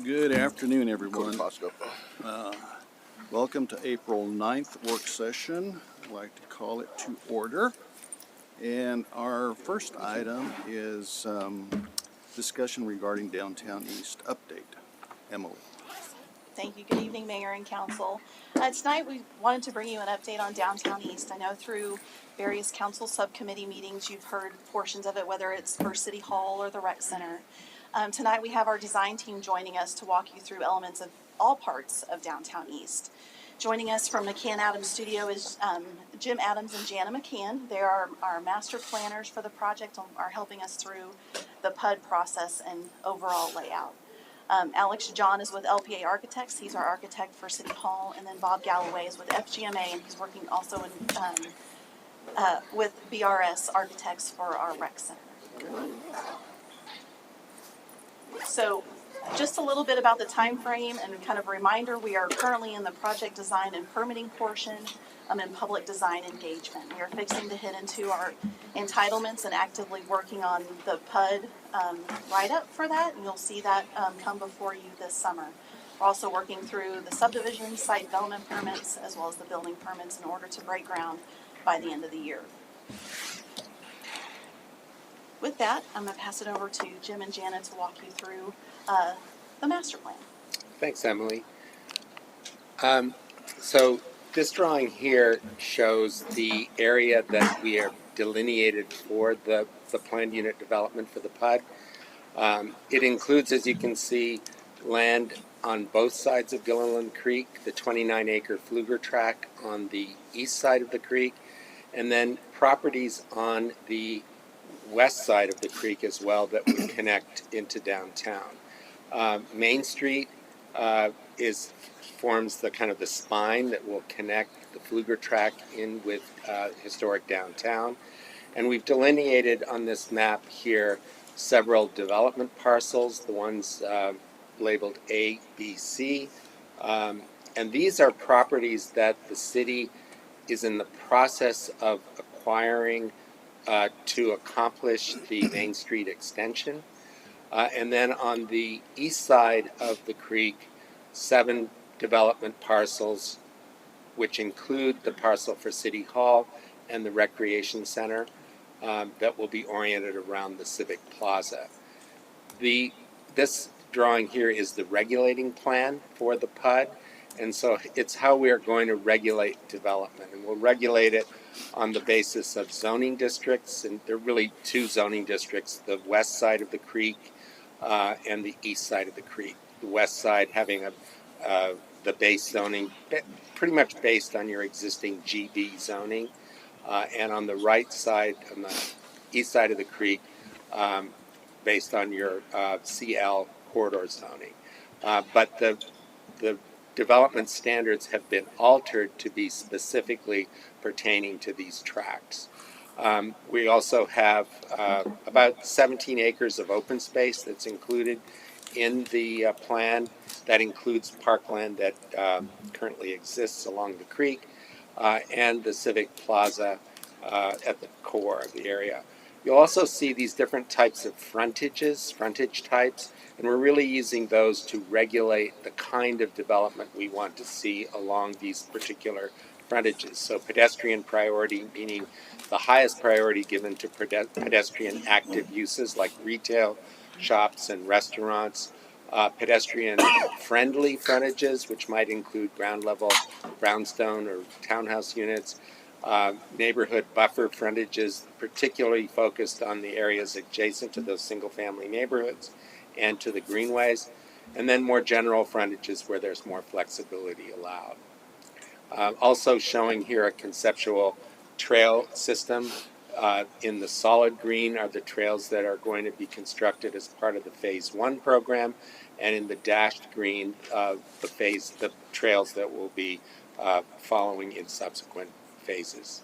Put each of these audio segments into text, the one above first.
Good afternoon, everyone. Welcome to April 9th work session. I'd like to call it to order. And our first item is discussion regarding Downtown East update. Emily. Thank you. Good evening, Mayor and Council. Tonight we wanted to bring you an update on Downtown East. I know through various council subcommittee meetings you've heard portions of it, whether it's for City Hall or the Rec Center. Tonight we have our design team joining us to walk you through elements of all parts of Downtown East. Joining us from McCann Adams Studio is Jim Adams and Jana McCann. They are our master planners for the project and are helping us through the PUD process and overall layout. Alex John is with LPA Architects. He's our architect for City Hall. And then Bob Galloway is with FGMA, and he's working also with BRS Architects for our rec center. So just a little bit about the time frame and kind of a reminder, we are currently in the project design and permitting portion and public design engagement. We are fixing to hit into our entitlements and actively working on the PUD write-up for that, and you'll see that come before you this summer. We're also working through the subdivision, site development permits, as well as the building permits in order to break ground by the end of the year. With that, I'm going to pass it over to Jim and Jana to walk you through the master plan. Thanks, Emily. So this drawing here shows the area that we have delineated for the planned unit development for the PUD. It includes, as you can see, land on both sides of Gilliland Creek, the 29-acre Pfluger tract on the east side of the creek, and then properties on the west side of the creek as well that would connect into downtown. Main Street forms the kind of the spine that will connect the Pfluger tract in with historic downtown. And we've delineated on this map here several development parcels, the ones labeled A, B, C. And these are properties that the city is in the process of acquiring to accomplish the Main Street extension. And then on the east side of the creek, 7 development parcels, which include the parcel for City Hall and the Recreation Center that will be oriented around the Civic Plaza. This drawing here is the regulating plan for the PUD, and so it's how we are going to regulate development. And we'll regulate it on the basis of zoning districts, and there are really 2 zoning districts, the west side of the creek and the east side of the creek. The west side having the base zoning pretty much based on your existing GD zoning, and on the right side, on the east side of the creek, based on your CL corridor zoning. But the development standards have been altered to be specifically pertaining to these tracts. We also have about 17 acres of open space that's included in the plan. That includes parkland that currently exists along the creek and the Civic Plaza at the core of the area. You'll also see these different types of frontage types, and we're really using those to regulate the kind of development we want to see along these particular frontages. So pedestrian priority, meaning the highest priority given to pedestrian active uses like retail, shops, and restaurants. Pedestrian friendly frontages, which might include ground level brownstone or townhouse units. Neighborhood buffer frontages, particularly focused on the areas adjacent to those single-family neighborhoods and to the greenways, and then more general frontages where there's more flexibility allowed. Also showing here a conceptual trail system. In the solid green are the trails that are going to be constructed as part of the Phase 1 program, and in the dashed green, the trails that will be following in subsequent phases.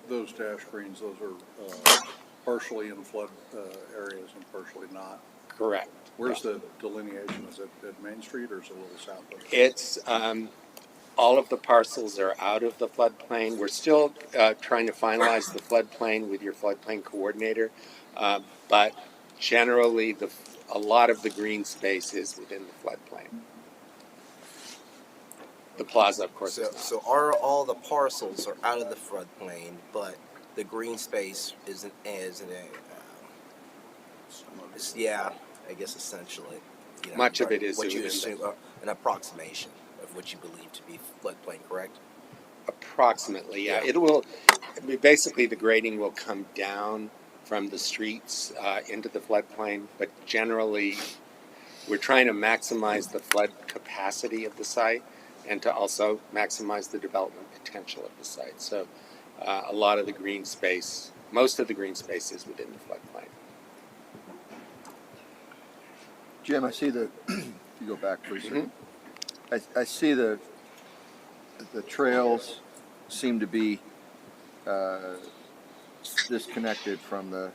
Those dash greens, those are partially in flood areas and partially not. Correct. Where's the delineation? Is it at Main Street or is it a little south of it? It's all of the parcels are out of the floodplain. We're still trying to finalize the floodplain with your floodplain coordinator, but generally a lot of the green space is within the floodplain. The plaza, of course, So, is not. so are all the parcels are out of the floodplain, but the green space isn't yeah, I guess essentially. Much of it is what you within the- assume, an approximation of what you believe to be floodplain, correct? Approximately, yeah. Yeah. It will, I mean, basically the grading will come down from the streets into the floodplain, but generally we're trying to maximize the flood capacity of the site and to also maximize the development potential of the site. So a lot of the green space, most of the green space is within the floodplain. Jim, I see the, if you go back for a second, I see the trails seem to be disconnected from the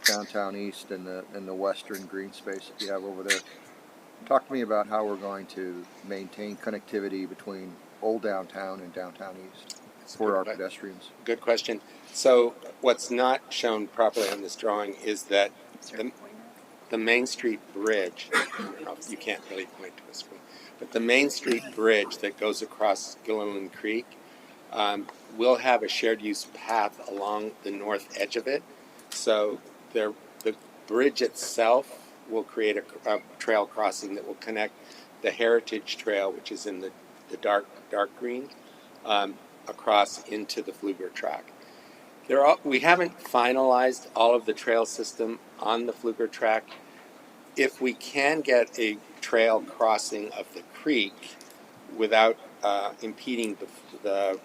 downtown east and the western green space that you have over there. Talk to me about how we're going to maintain connectivity between old downtown and downtown east for our pedestrians. Good question. So what's not shown properly on this drawing is that the Main Street Bridge, you can't really point to a screen, but the Main Street Bridge that goes across Gilliland Creek will have a shared use path along the north edge of it. So the bridge itself will create a trail crossing that will connect the Heritage Trail, which is in the dark green, across into the Pfluger track. We haven't finalized all of the trail system on the Pfluger track. If we can get a trail crossing of the creek without impeding the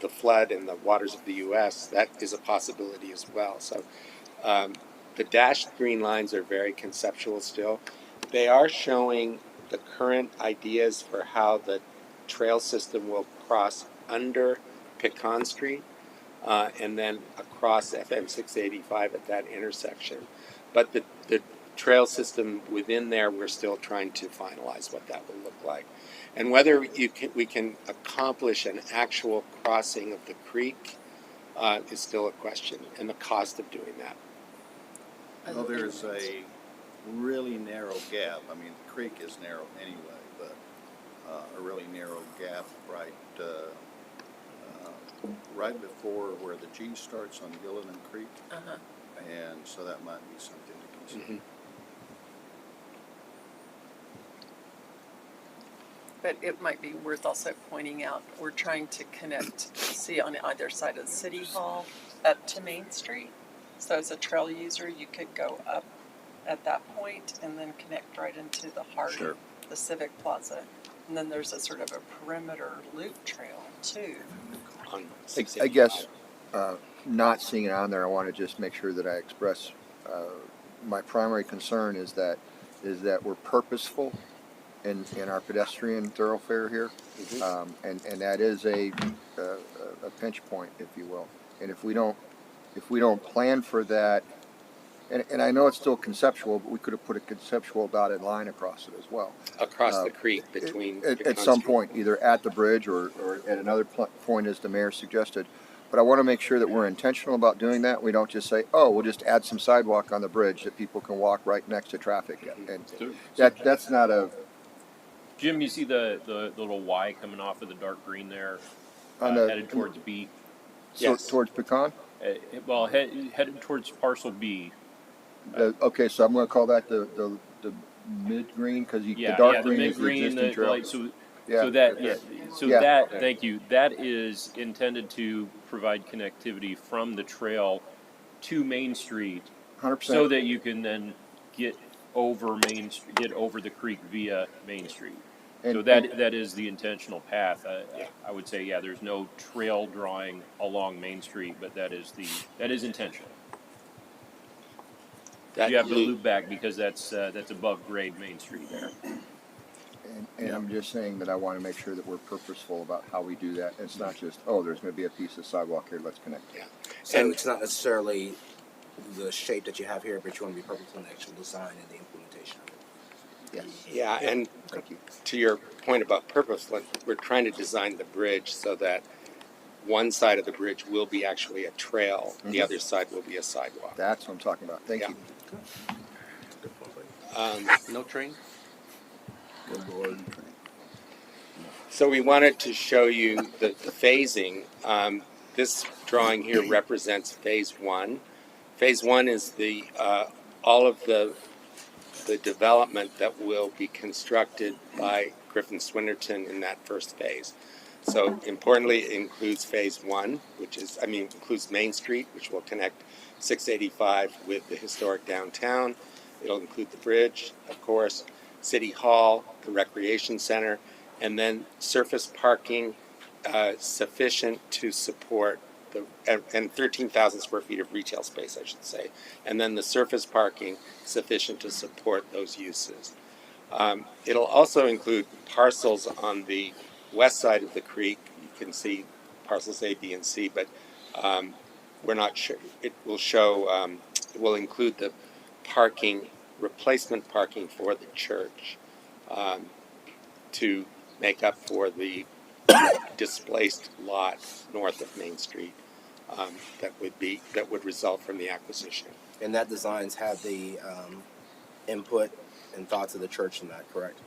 flood and the waters of the U.S., that is a possibility as well. So the dashed green lines are very conceptual still. They are showing the current ideas for how the trail system will cross under Pecan Street and then across FM 685 at that intersection. But the trail system within there, we're still trying to finalize what that will look like. And whether we can accomplish an actual crossing of the creek is still a question, and the cost of doing that. Well, there's a really narrow gap. I mean, the creek is narrow anyway, but a really narrow gap right before where the G starts on Gilliland Creek. And so that might be something to consider. But it might be worth also pointing out, we're trying to connect, see on either side of City Hall up to Main Street. So as a trail user, you could go up at that point and then connect right into the heart of the Civic Plaza. And then there's a sort of a perimeter loop trail too. On I guess not seeing it on there, I want to just make sure that I express my primary concern is that we're purposeful in our pedestrian thoroughfare here, and that is a pinch point, if you will. And if we don't plan for that, and I know it's still conceptual, but we could have put a conceptual dotted line across it as well. Across the creek between At some point, either at the bridge or at another point, as the mayor suggested. But I want to make sure that we're intentional about doing that. We don't just say, "Oh, we'll just add some sidewalk on the bridge that people can walk right next to traffic." And that's not a. Jim, you see the little Y coming off of the dark green there, headed towards B. Yes. Towards Pecan. Well, headed towards parcel B. Okay, so I'm going to call that the mid green because the dark green is the existing trail. Thank you. That is intended to provide connectivity from the trail to Main Street, 100%. so that you can then get over the creek via Main Street. So that is the intentional path. I would say, there's no trail drawing along Main Street, but that is intentional. You have to loop back because that's above grade Main Street there. And I'm just saying that I want to make sure that we're purposeful about how we do that. It's not just, there's going to be a piece of sidewalk here, let's connect. Yeah. So it's not necessarily the shape that you have here, but you want to be purposeful in the actual design and the implementation of it. Yes. Yeah, and Thank you. to your point about purpose, we're trying to design the bridge so that one side of the bridge will be actually a trail, the other side will be a sidewalk. That's what I'm talking about. Thank you. No train? Good Lord. So we wanted to show you the phasing. This drawing here represents phase one. Phase one is the all of the development that will be constructed by Griffin Swinnerton in that first phase. So importantly, it includes phase one, which is, includes Main Street, which will connect 685 with the historic downtown. It'll include the bridge, of course, City Hall, the Recreation Center, and then surface parking sufficient to support and 13,000 square feet of retail space, I should say, and then the surface parking sufficient to support those uses. It'll also include parcels on the west side of the creek. You can see parcels A, B, and C, but we're not sure. It will show. It will include the parking, replacement parking for the church, to make up for the displaced lot north of Main Street that would result from the acquisition. And that designs have the input and thoughts of the church in that, correct?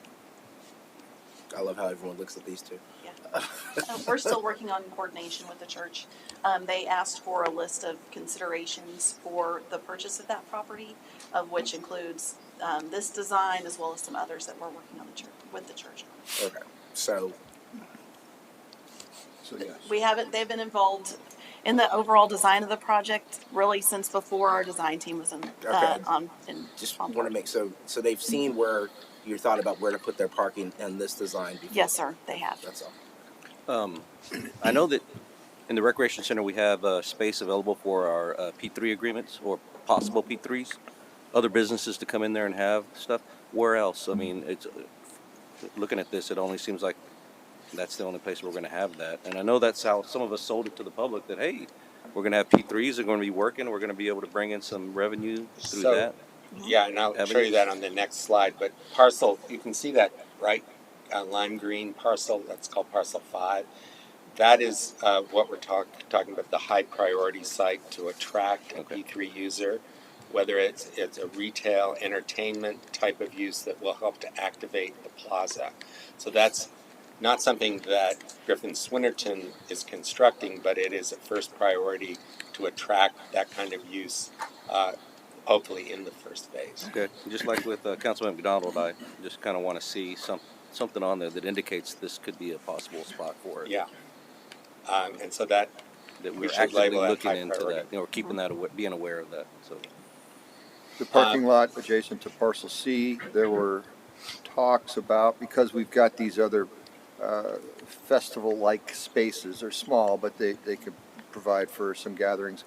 I love how everyone looks at these two. We're still working on coordination with the church. They asked for a list of considerations for the purchase of that property, of which includes this design as well as some others that we're working on with the church. Okay, so yes. They've been involved in the overall design of the project really since before our design team was in. just want to make so they've seen where you thought about where to put their parking in this design before. Yes, sir, they have. That's all. I know that in the recreation center we have space available for our P3 agreements or possible P3s. Other businesses to come in there and have stuff. Where else? I mean, it's looking at this, it only seems like that's the only place we're going to have that. And I know that's how some of us sold it to the public, that hey, we're going to have P3s, they're going to be working, we're going to be able to bring in some revenue through that. Yeah, and I'll show you that on the next slide. But parcel, you can see that, right? Lime green parcel, that's called parcel 5. That is what we're talking about, the high priority site to attract a P3 user, whether it's a retail entertainment type of use that will help to activate the plaza. So that's not something that Griffin Swinnerton is constructing, but it is a first priority to attract that kind of use, hopefully in the first phase. Okay, just like with Councilman McDonald, I just kind of want to see something on there that indicates this could be a possible spot for it. Yeah, and so that That we we're should actively label that looking high into priority. that, we're keeping that, being aware of that, so. The parking lot adjacent to parcel C, there were talks about, because we've got these other festival-like spaces, they're small, but they could provide for some gatherings.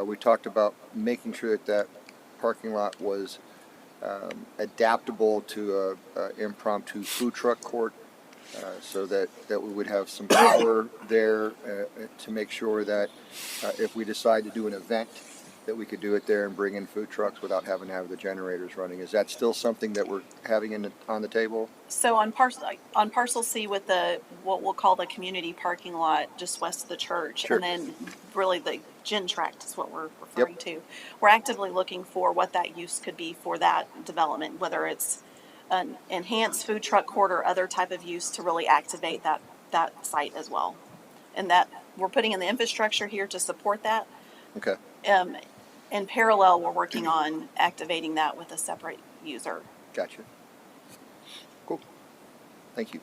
We talked about making sure that parking lot was adaptable to a impromptu food truck court, so that we would have some power there to make sure that if we decide to do an event, that we could do it there and bring in food trucks without having to have the generators running. Is that still something that we're having on the table? So on parcel C with what we'll call the community parking lot just west of the church, Sure. and then really the gin tract is what we're referring to. We're actively looking for what that use could be for that development, whether it's an enhanced food truck court or other type of use to really activate that site as well. And that we're putting in the infrastructure here to support that. Okay. In parallel, we're working on activating that with a separate user. Gotcha. Cool. Thank you.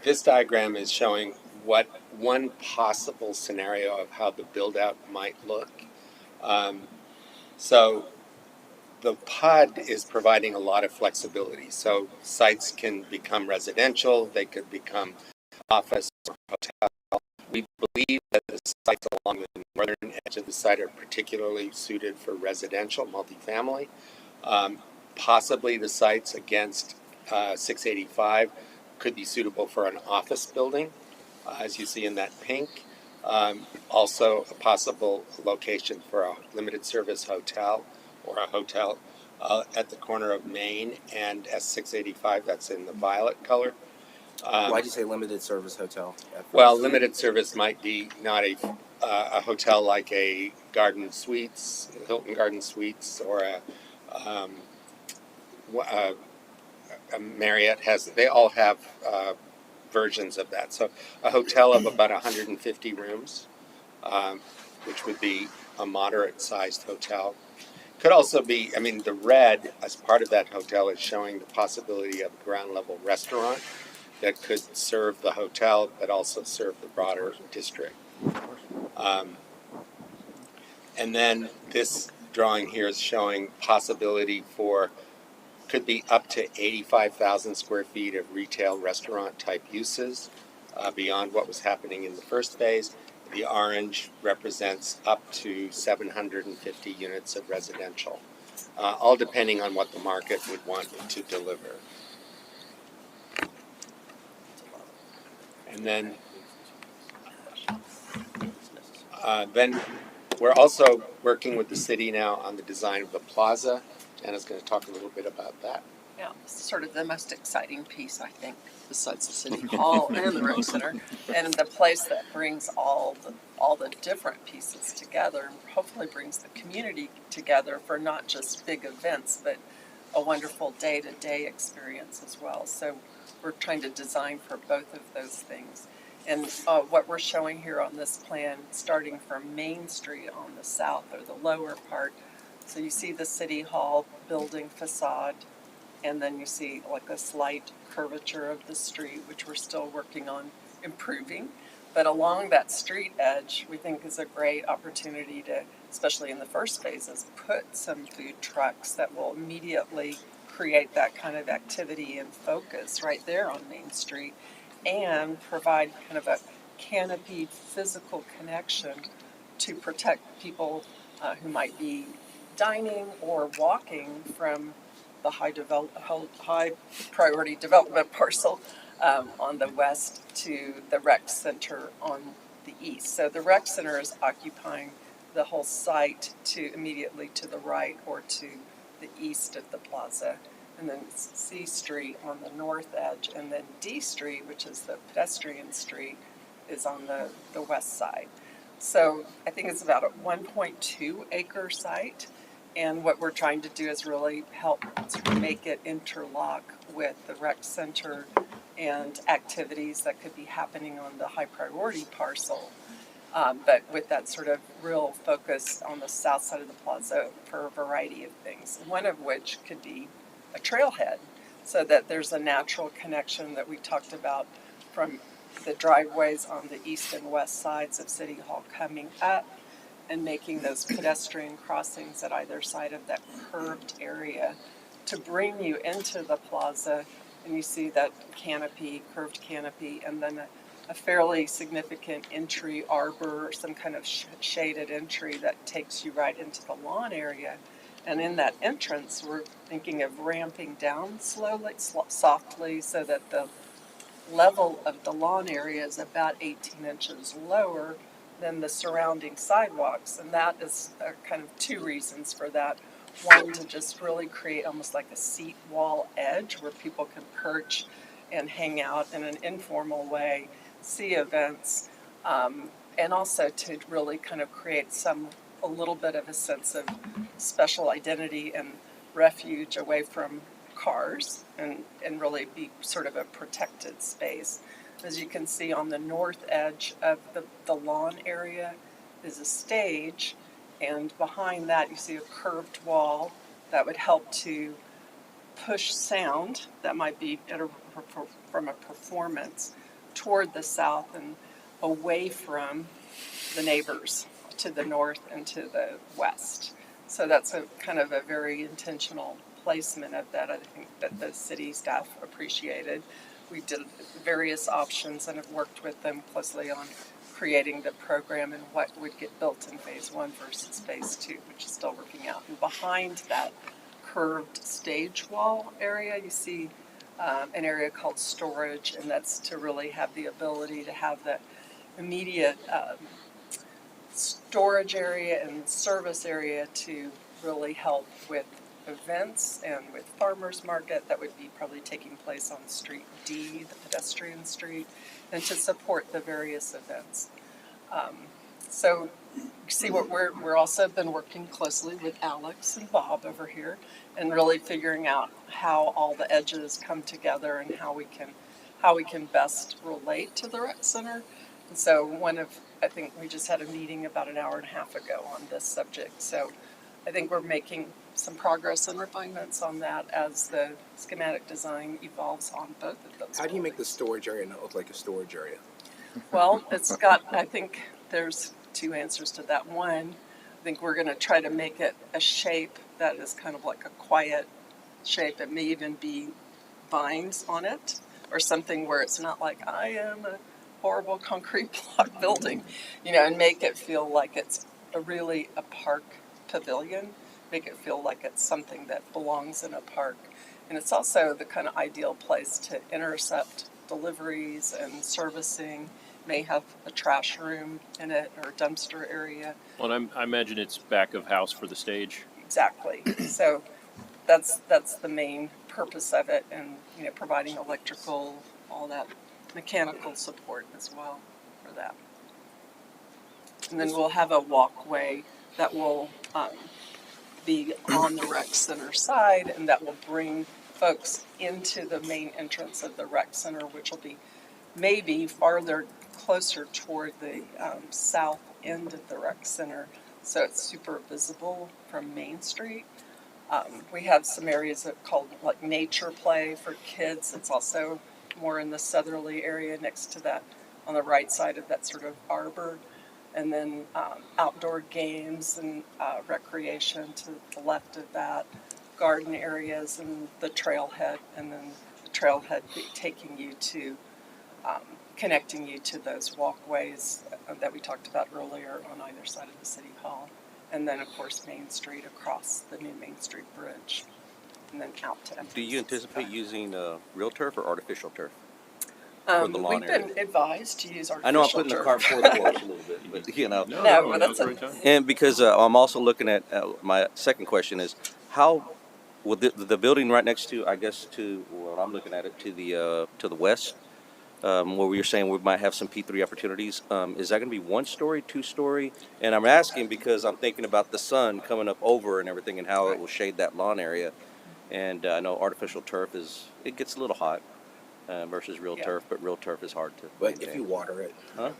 This diagram is showing what one possible scenario of how the build-out might look. So the PUD is providing a lot of flexibility. So sites can become residential, they could become office or hotel. We believe that the sites along the northern edge of the site are particularly suited for residential, multifamily. Possibly the sites against 685 could be suitable for an office building, as you see in that pink. Also a possible location for a limited service hotel or a hotel at the corner of Main and S685, that's in the violet color. Why'd you say limited service hotel? Well, limited service might be not a hotel like a Garden Suites, Hilton Garden Suites, or wh- uh, Marriott has, they all have versions of that. So a hotel of about 150 rooms, which would be a moderate sized hotel. Could also be, I mean, the red as part of that hotel is showing the possibility of a ground level restaurant that could serve the hotel but also serve the broader district. And then this drawing here is showing possibility for, could be up to 85,000 square feet of retail restaurant type uses beyond what was happening in the first phase. The orange represents up to 750 units of residential, all depending on what the market would want to deliver. And then we're also working with the city now on the design of the plaza. Jana's going to talk a little bit about that. Yeah, sort of the most exciting piece, I think, besides the city hall and the rec center, and the place that brings all the different pieces together, and hopefully brings the community together for not just big events, but a wonderful day-to-day experience as well. So we're trying to design for both of those things. And what we're showing here on this plan, starting from Main Street on the south or the lower part, so you see the city hall building facade, and then you see like a slight curvature of the street, which we're still working on improving. But along that street edge, we think is a great opportunity to, especially in the first phases, put some food trucks that will immediately create that kind of activity and focus right there on Main Street, and provide kind of a canopied physical connection to protect people who might be dining or walking from the high priority development parcel on the west to the rec center on the east. So the rec center is occupying the whole site to immediately to the right or to the east of the plaza. And then C Street on the north edge, and then D Street, which is the pedestrian street, is on the west side. So I think it's about a 1.2 acre site. And what we're trying to do is really help to make it interlock with the rec center and activities that could be happening on the high priority parcel. But with that sort of real focus on the south side of the plaza for a variety of things, one of which could be a trailhead, so that there's a natural connection that we talked about from the driveways on the east and west sides of City Hall coming up and making those pedestrian crossings at either side of that curved area to bring you into the plaza. And you see that canopy, curved canopy, and then a fairly significant entry arbor or some kind of shaded entry that takes you right into the lawn area. And in that entrance, we're thinking of ramping down slowly, softly, so that the level of the lawn area is about 18 inches lower than the surrounding sidewalks. And that is kind of two reasons for that. One, to just really create almost like a seat wall edge where people can perch and hang out in an informal way, see events, and also to really kind of create a little bit of a sense of special identity and refuge away from cars, and really be sort of a protected space. As you can see on the north edge of the lawn area is a stage, and behind that you see a curved wall that would help to push sound that might be from a performance toward the south and away from the neighbors to the north and to the west. So that's a kind of a very intentional placement of that. I think that the city staff appreciated. We did various options and have worked with them closely on creating the program and what would get built in phase one versus phase two, which is still working out. And behind that curved stage wall area, you see an area called storage, and that's to really have the ability to have the immediate storage area and service area to really help with events and with farmers market that would be probably taking place on Street D, the pedestrian street, and to support the various events. So see what we're also been working closely with Alex and Bob over here and really figuring out how all the edges come together and how we can best relate to the rec center. And so I think we just had a meeting about an hour and a half ago on this subject. So I think we're making some progress and refinements on that as the schematic design evolves on both of those. How do you make the buildings. storage area not look like a storage area? Well, I think there's two answers to that. One, I think we're going to try to make it a shape that is kind of like a quiet shape. It may even be vines on it or something where it's not like I am a horrible concrete block building, and make it feel like it's really a park pavilion, make it feel like it's something that belongs in a park. And it's also the kind of ideal place to intercept deliveries and servicing, may have a trash room in it or dumpster area. Well, and I imagine it's back of house for the stage. Exactly. So that's the main purpose of it, and providing electrical, all that mechanical support as well for that. And then we'll have a walkway that will be on the rec center side, and that will bring folks into the main entrance of the rec center, which will be maybe farther closer toward the south end of the rec center, so it's super visible from Main Street. We have some areas that called like nature play for kids. It's also more in the southerly area next to that, on the right side of that sort of arbor. And then outdoor games and recreation to the left of that, garden areas and the trailhead, and then the trailhead taking you to, connecting you to those walkways that we talked about earlier on either side of the city hall. And then, of course, Main Street across the new Main Street Bridge, and then out to Do you Evans. anticipate using real turf or artificial turf? For the lawn We've been advised to use artificial I know I'm putting the turf. cart before the horse a little bit, but No, now's that's the a- right time. and because I'm also looking at my second question is how will the building right next to, I guess, to what I'm looking at it to the west, where we were saying we might have some P3 opportunities. Is that going to be 1-story, 2-story? And I'm asking because I'm thinking about the sun coming up over and everything and how it will shade that lawn area. And I know artificial turf it gets a little hot versus real Yeah. turf, but real turf is hard to But if maintain. you water it, Huh?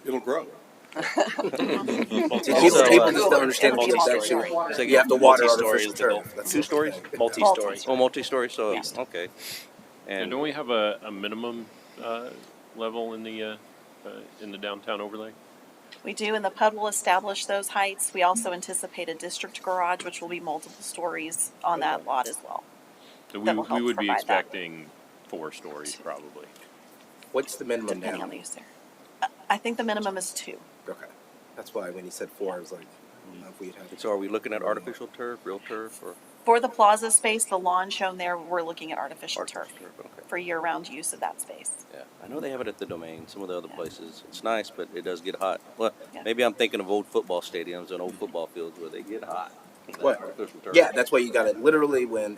it'll grow. Also, People just don't understand It'll be what multi-story. that Say You have to water Multi-story artificial is the goal. turf. That's 2 the stories? thing. Multi-story. Oh, multi-story. So Yeah. okay. And And don't we have a minimum level in the downtown overlay? We do, and the PUD will establish those heights. We also anticipate a district garage, which will be multiple stories on that lot as well. So That will help we would be provide that. expecting 4 stories probably. What's the minimum Depending now? on the use there. I think the minimum is 2. Okay. That's why when he said 4, I was like, I don't know if we'd have. so are we looking at artificial turf, real turf, or For the plaza space, the lawn shown there, we're looking at artificial turf artificial turf? Okay. for year-round use of that space. Yeah, I know they have it at the Domain. Some of the other Yeah. places, it's nice, but it does get hot. Well, Yeah. maybe I'm thinking of old football stadiums and old football fields where they get hot. That What? artificial turf. Yeah, that's why you got it. Literally, when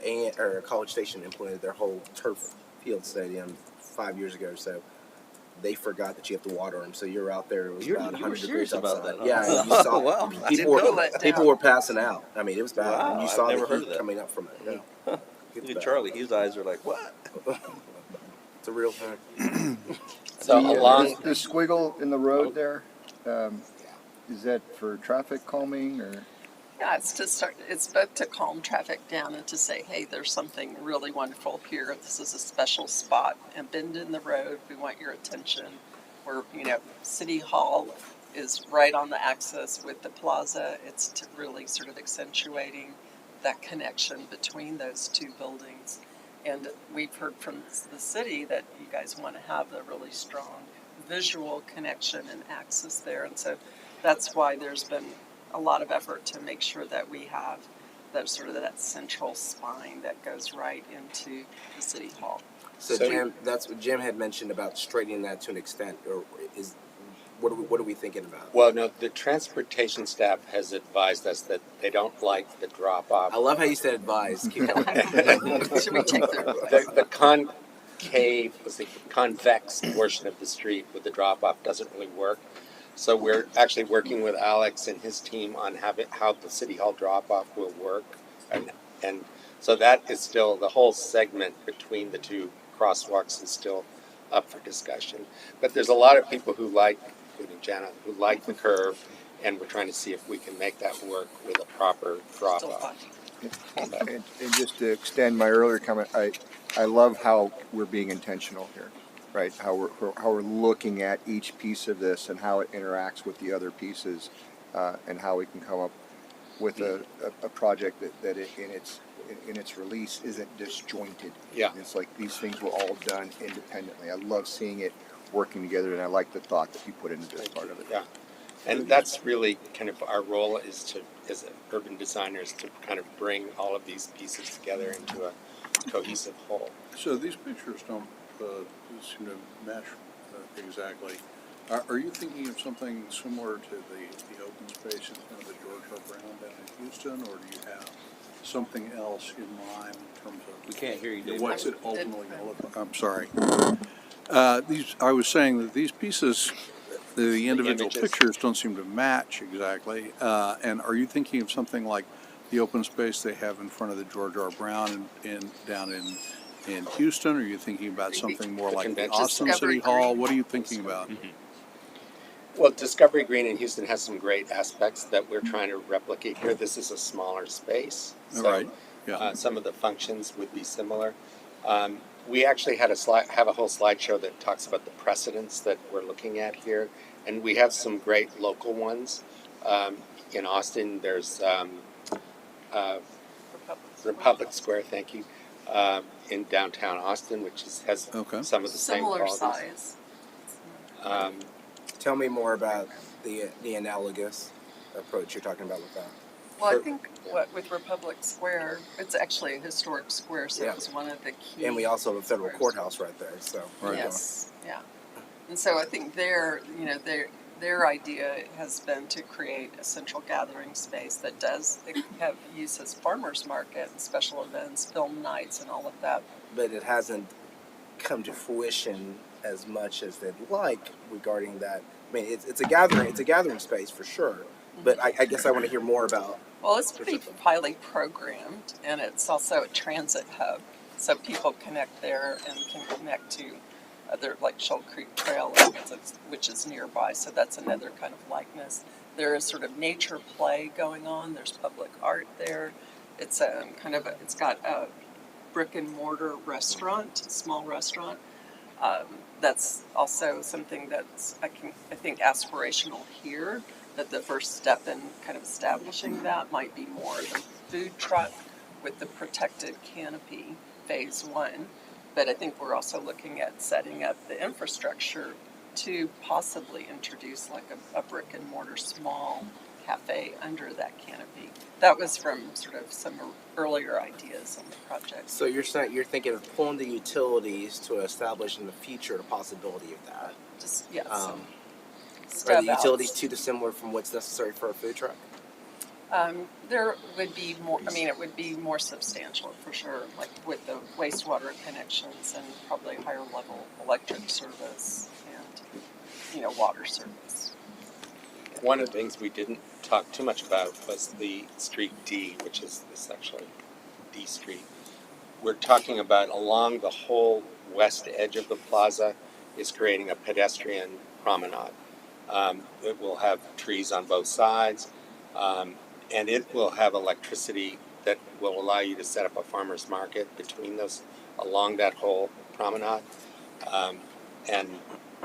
College Station implemented their whole turf field stadium 5 years ago or so, they forgot that you have to water them. So you're out there, it was You about were 100 serious degrees about outside. that, huh? Yeah, you saw Wow, I people didn't were know that. people were passing out. I mean, it was bad. Wow, And you I've saw never the heard of heat that. coming up from it. Yeah. Look It's at bad. Charlie, his eyes are like, what? It's a real thing. So The, along, the squiggle in the road there, is that for traffic calming or? Yeah, it's both to calm traffic down and to say, hey, there's something really wonderful here. This is a special spot, and bend in the road. We want your attention. We're, City Hall is right on the axis with the plaza. It's really sort of accentuating that connection between those two buildings. And we've heard from the city that you guys want to have a really strong visual connection and access there. And so that's why there's been a lot of effort to make sure that we have that central spine that goes right into the city hall. So, So- Jim, that's what Jim had mentioned about straightening that to an extent, or is what are we thinking about? well, no, the transportation staff has advised us that they don't like the drop off. I love how you said advised. Keep going. Should we take their The concave, convex portion of the street with the drop off doesn't really work. So we're actually working with Alex and his team on how the city hall drop off will work, and so that is still, the whole segment between the two crosswalks is still up for discussion. But there's a lot of people who like, including Jana, who like the curve, and we're trying to see if we can make that work with a proper drop Still off. fun. And just to extend my earlier comment, I love how we're being intentional here, right? How we're looking at each piece of this and how it interacts with the other pieces, and how we can come up with a project that in its release isn't disjointed. Yeah. It's like these things were all done independently. I love seeing it working together, and I like the thought that you put into this part of it. Yeah. And that's really kind of our role, is to, as urban designers, to kind of bring all of these pieces together into a cohesive whole. So these pictures don't seem to match exactly. Are you thinking of something similar to the open space in front of the George R. Brown down in Houston, or do you have something else in mind in terms of? We can't hear you, David. What's it ultimately going to look like? I'm sorry. I was saying that these pieces, the individual images. pictures don't seem to match exactly. And are you thinking of something like the open space they have in front of the George R. Brown down in Houston? Or are you thinking about something more The like the convention Austin Discovery City Hall? Green. What are you thinking about? Well, Discovery Green in Houston has some great aspects that we're trying to replicate here. This is a smaller space, so Right. Yeah. some of the functions would be similar. We actually have a whole slideshow that talks about the precedents that we're looking at here, and we have some great local ones. In Austin, there's Republic Square. Thank you. In downtown Austin, which has Okay. some of the same Similar qualities. size. Tell me more about the analogous approach you're talking about with that. Well, I For- think with Republic Square, it's actually a historic square, so Yeah. it was one of the key. And we also have a federal squares. courthouse right there, so. Right. Yes, yeah. And so I think their idea has been to create a central gathering space that does have use as farmers market and special events, film nights, and all of that. But it hasn't come to fruition as much as they'd like regarding that. I mean, it's a gathering space for sure. But I guess I want to hear more about. Well, it's pretty highly programmed, and it's also a transit hub, so people connect there and can connect to other, like Shoal Creek Trail, which is nearby. So that's another kind of likeness. There is sort of nature play going on. There's public art there. It's it's got a brick and mortar restaurant, a small restaurant. That's also something that's I think aspirational here. That the first step in kind of establishing that might be more the food truck with the protected canopy, phase one. But I think we're also looking at setting up the infrastructure to possibly introduce like a brick and mortar small cafe under that canopy. That was from sort of some earlier ideas on the project. So you're thinking of pulling the utilities to establish in the future a possibility of that. Just, yes. Are the utilities too dissimilar from what's necessary for a food truck? There would be more, it would be more substantial for sure, like with the wastewater connections and probably higher level electric service and, water service. One of the things we didn't talk too much about was the Street D, which is this actually D Street. We're talking about along the whole west edge of the plaza is creating a pedestrian promenade. It will have trees on both sides, and it will have electricity that will allow you to set up a farmer's market between those, along that whole promenade. And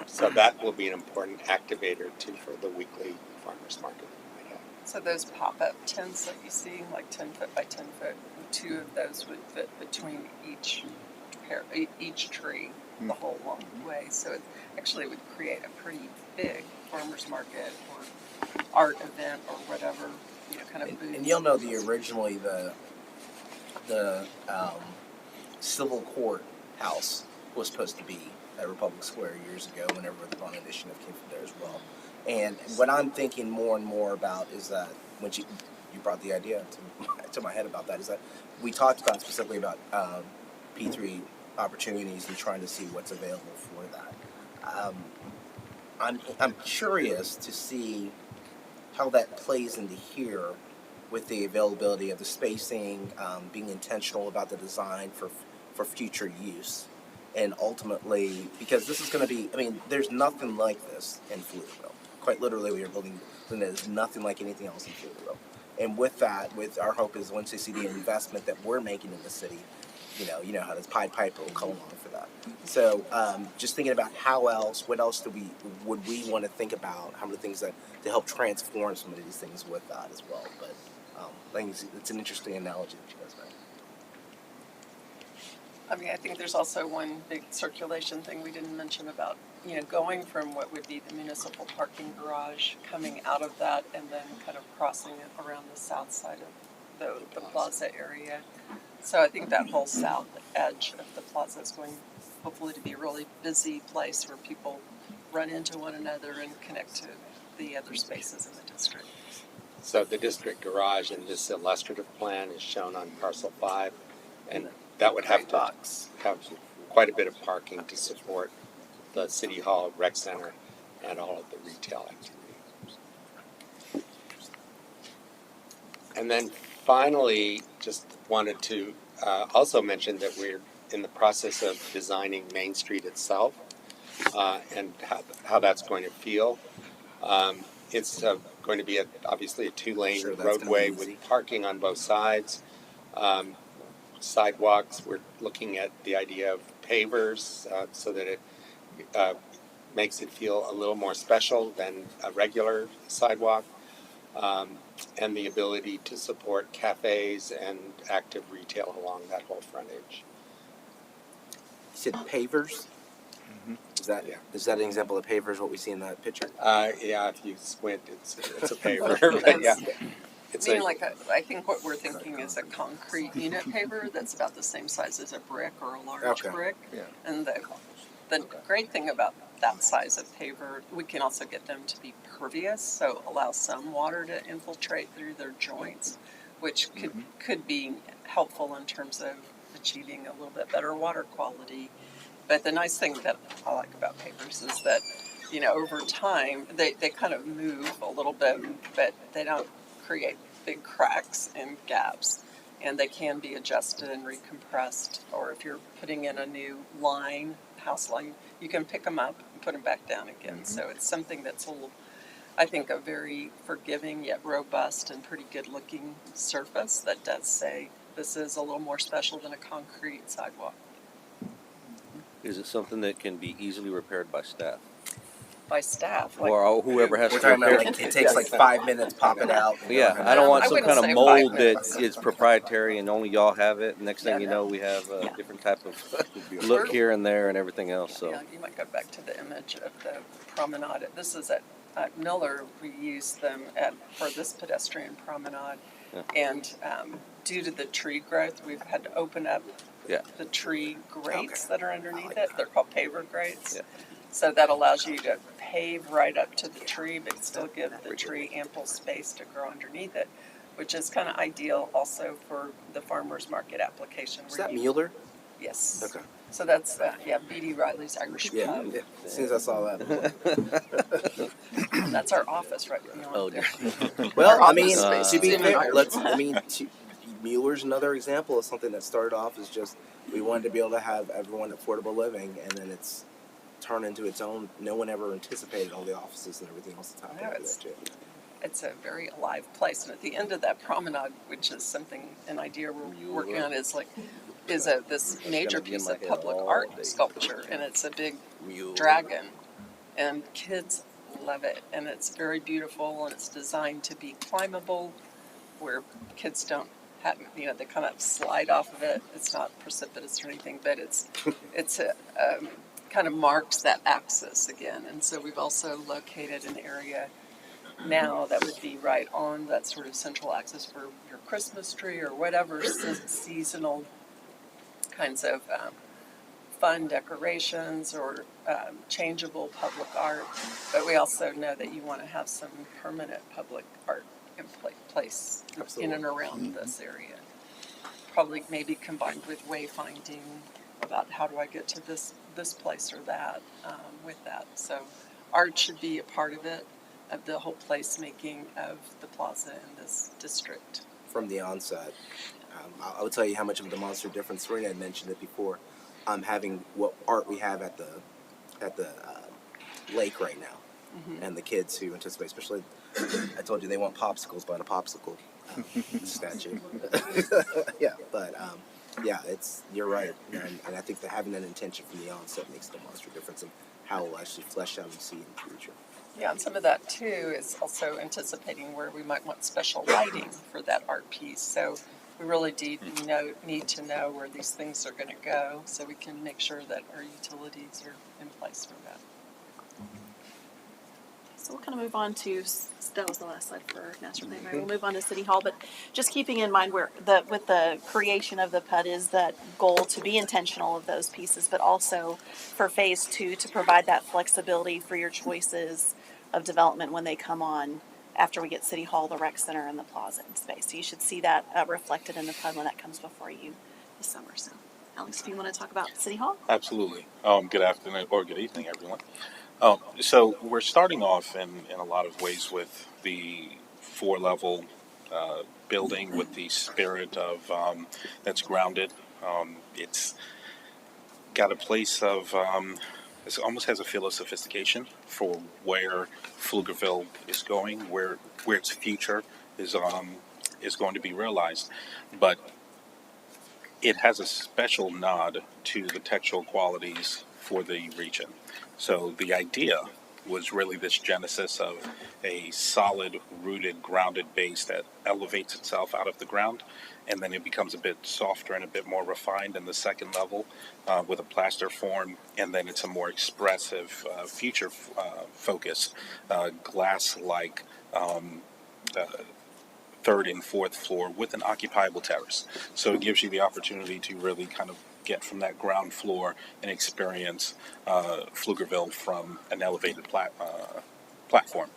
so that will be an important activator too for the weekly farmer's market we might have. So those pop-up tents that you see, like 10 foot by 10 foot, 2 of those would fit between each tree the whole long way. So it actually would create a pretty big farmer's market or art event or whatever, kind of booth. And you'll know originally the civil court house was supposed to be at Republic Square years ago whenever the Bond Initiative came from there as well. And what I'm thinking more and more about is that when you brought the idea to my head about that, is that we talked about specifically about P3 opportunities and trying to see what's available for that. I'm curious to see how that plays into here with the availability of the spacing, being intentional about the design for future use, and ultimately, because this is going to be, I mean, there's nothing like this in Pflugerville. Quite literally, we are building something that is nothing like anything else in Pflugerville. And with that, with our hope is once they see the investment that we're making in the city, you know how this Pied Piper will come along for that. So just thinking about how else, what else would we want to think about? How many things that to help transform some of these things with that as well. But I think it's an interesting analogy that you guys made. I mean, I think there's also one big circulation thing we didn't mention about, going from what would be the municipal parking garage, coming out of that, and then kind of crossing it around the south side of the plaza area. So I think that whole south edge of the plaza is going hopefully to be a really busy place where people run into one another and connect to the other spaces in the district. So the district garage in this illustrative plan is shown on parcel 5, and that would have to have quite a bit of parking to support the city hall, rec center, and all of the retail activity. And then finally, just wanted to also mention that we're in the process of designing Main Street itself and how that's going to feel. It's going to be obviously a 2-lane roadway with parking on both sides. Sidewalks, we're looking at the idea of pavers so that it makes it feel a little more special than a regular sidewalk. And the ability to support cafes and active retail along that whole frontage. You said pavers? Mm-hmm. Is that an example of pavers, what we see in that picture? Yeah, if you squint, it's a paver. But yeah, it's I think what we're thinking is a concrete unit paver that's about the same size as a brick or a large brick. Yeah. And the great thing about that size of paver, we can also get them to be pervious, so allow some water to infiltrate through their joints, which could be helpful in terms of achieving a little bit better water quality. But the nice thing that I like about pavers is that, over time, they kind of move a little bit, but they don't create big cracks and gaps. And they can be adjusted and recompressed, or if you're putting in a new line, house line, you can pick them up and put them back down again. So it's something that's I think a very forgiving yet robust and pretty good looking surface that does say this is a little more special than a concrete sidewalk. Is it something that can be easily repaired by staff? By staff, or whoever has We're to talking repair about it takes like 5 minutes, pop it out. Yeah, I don't want I some wouldn't kind of say mold 5 that minutes. is proprietary and only y'all have it. Next thing Yeah, you no. know, we have a Yeah. different type of look here and there and everything else. So Yeah, you might go back to the image of the promenade. This is at Miller. We use them for this pedestrian promenade, and due to the tree growth, we've had to open up the tree grates that are underneath it. They're called paver grates. Yeah. So that allows you to pave right up to the tree, but still give the tree ample space to grow underneath it, which is kind of ideal also for the farmer's market application. Is that Mueller? Yes. Okay. So that's, B.D. Riley's Irish Pub. Yeah. As soon as I saw that. That's our office right beyond there. Well, Our I mean, office to space be is in fair, Irish. Mueller's another example of something that started off as just, we wanted to be able to have everyone affordable living, and then it's turned into its own. No one ever anticipated all the offices and everything else that's happening with that too. It's a very alive place, and at the end of that promenade, which is an idea we're working on, is this major piece of public art sculpture, and it's a big dragon, and kids love it, and it's very beautiful, and it's designed to be climbable, where kids don't have, they kind of slide off of it. It's not precipitous or anything, but it's kind of marks that axis again, and so we've also located an area now that would be right on that sort of central axis for your Christmas tree or whatever seasonal kinds of fun decorations or changeable public art. But we also know that you want to have some permanent public art in place in and around this area. Probably maybe combined with wayfinding about how do I get to this place or that with that. So art should be a part of it, of the whole placemaking of the plaza in this district. From the onset. I will tell you how much of a demonstrative difference. Serena had mentioned it before. Having what art we have at the lake right now, and the kids who anticipate, especially, I told you they want popsicles by the popsicle statue. Yeah, but yeah, you're right, and I think that having that intention from the onset makes a demonstrative difference in how we'll actually flesh out and see in the future. Yeah, and some of that too is also anticipating where we might want special lighting for that art piece. So we really need to know where these things are going to go, so we can make sure that our utilities are in place for that. So we'll kind of move on to, that was the last slide for master plan, right? We'll move on to City Hall, but just keeping in mind with the creation of the PUD is that goal to be intentional of those pieces, but also for phase 2 to provide that flexibility for your choices of development when they come on after we get City Hall, the rec center, and the plaza in space. So you should see that reflected in the PUD when that comes before you this summer. So Alex, if you want to talk about City Hall? Absolutely. Good afternoon or good evening, everyone. So we're starting off in a lot of ways with the 4-level building with the spirit of that's grounded. It's got a place of it almost has a feel of sophistication for where Pflugerville is going, where its future is going to be realized, but it has a special nod to the textual qualities for the region. So the idea was really this genesis of a solid, rooted, grounded base that elevates itself out of the ground, and then it becomes a bit softer and a bit more refined in the second level with a plaster form, and then it's a more expressive, future focused, glass-like third and fourth floor with an occupiable terrace. So it gives you the opportunity to really kind of get from that ground floor and experience Pflugerville from an elevated platform.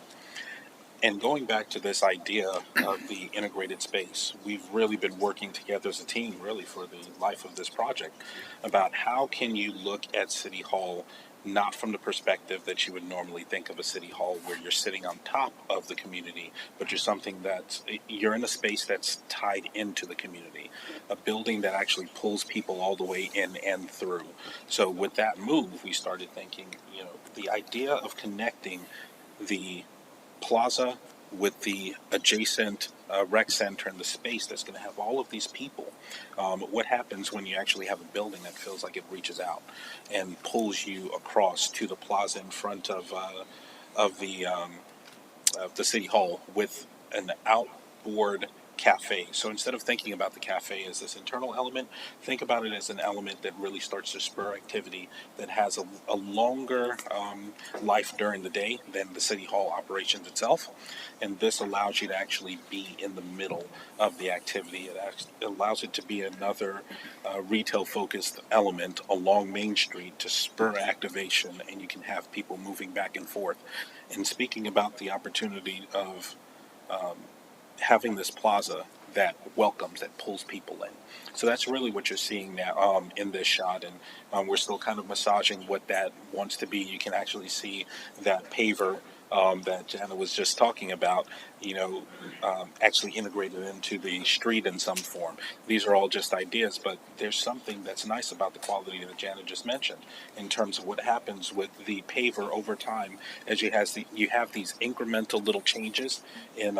And going back to this idea of the integrated space, we've really been working together as a team really for the life of this project about how can you look at City Hall not from the perspective that you would normally think of a city hall where you're sitting on top of the community, but you're in a space that's tied into the community, a building that actually pulls people all the way in and through. So with that move, we started thinking, the idea of connecting the plaza with the adjacent rec center and the space that's going to have all of these people. What happens when you actually have a building that feels like it reaches out and pulls you across to the plaza in front of the city hall with an outboard cafe? So instead of thinking about the cafe as this internal element, think about it as an element that really starts to spur activity that has a longer life during the day than the city hall operations itself. And this allows you to actually be in the middle of the activity. It allows it to be another retail focused element along Main Street to spur activation, and you can have people moving back and forth. And speaking about the opportunity of having this plaza that welcomes, that pulls people in. So that's really what you're seeing now in this shot, and we're still kind of massaging what that wants to be. You can actually see that paver that Jana was just talking about, actually integrated into the street in some form. These are all just ideas, but there's something that's nice about the quality that Jana just mentioned in terms of what happens with the paver over time as you have these incremental little changes in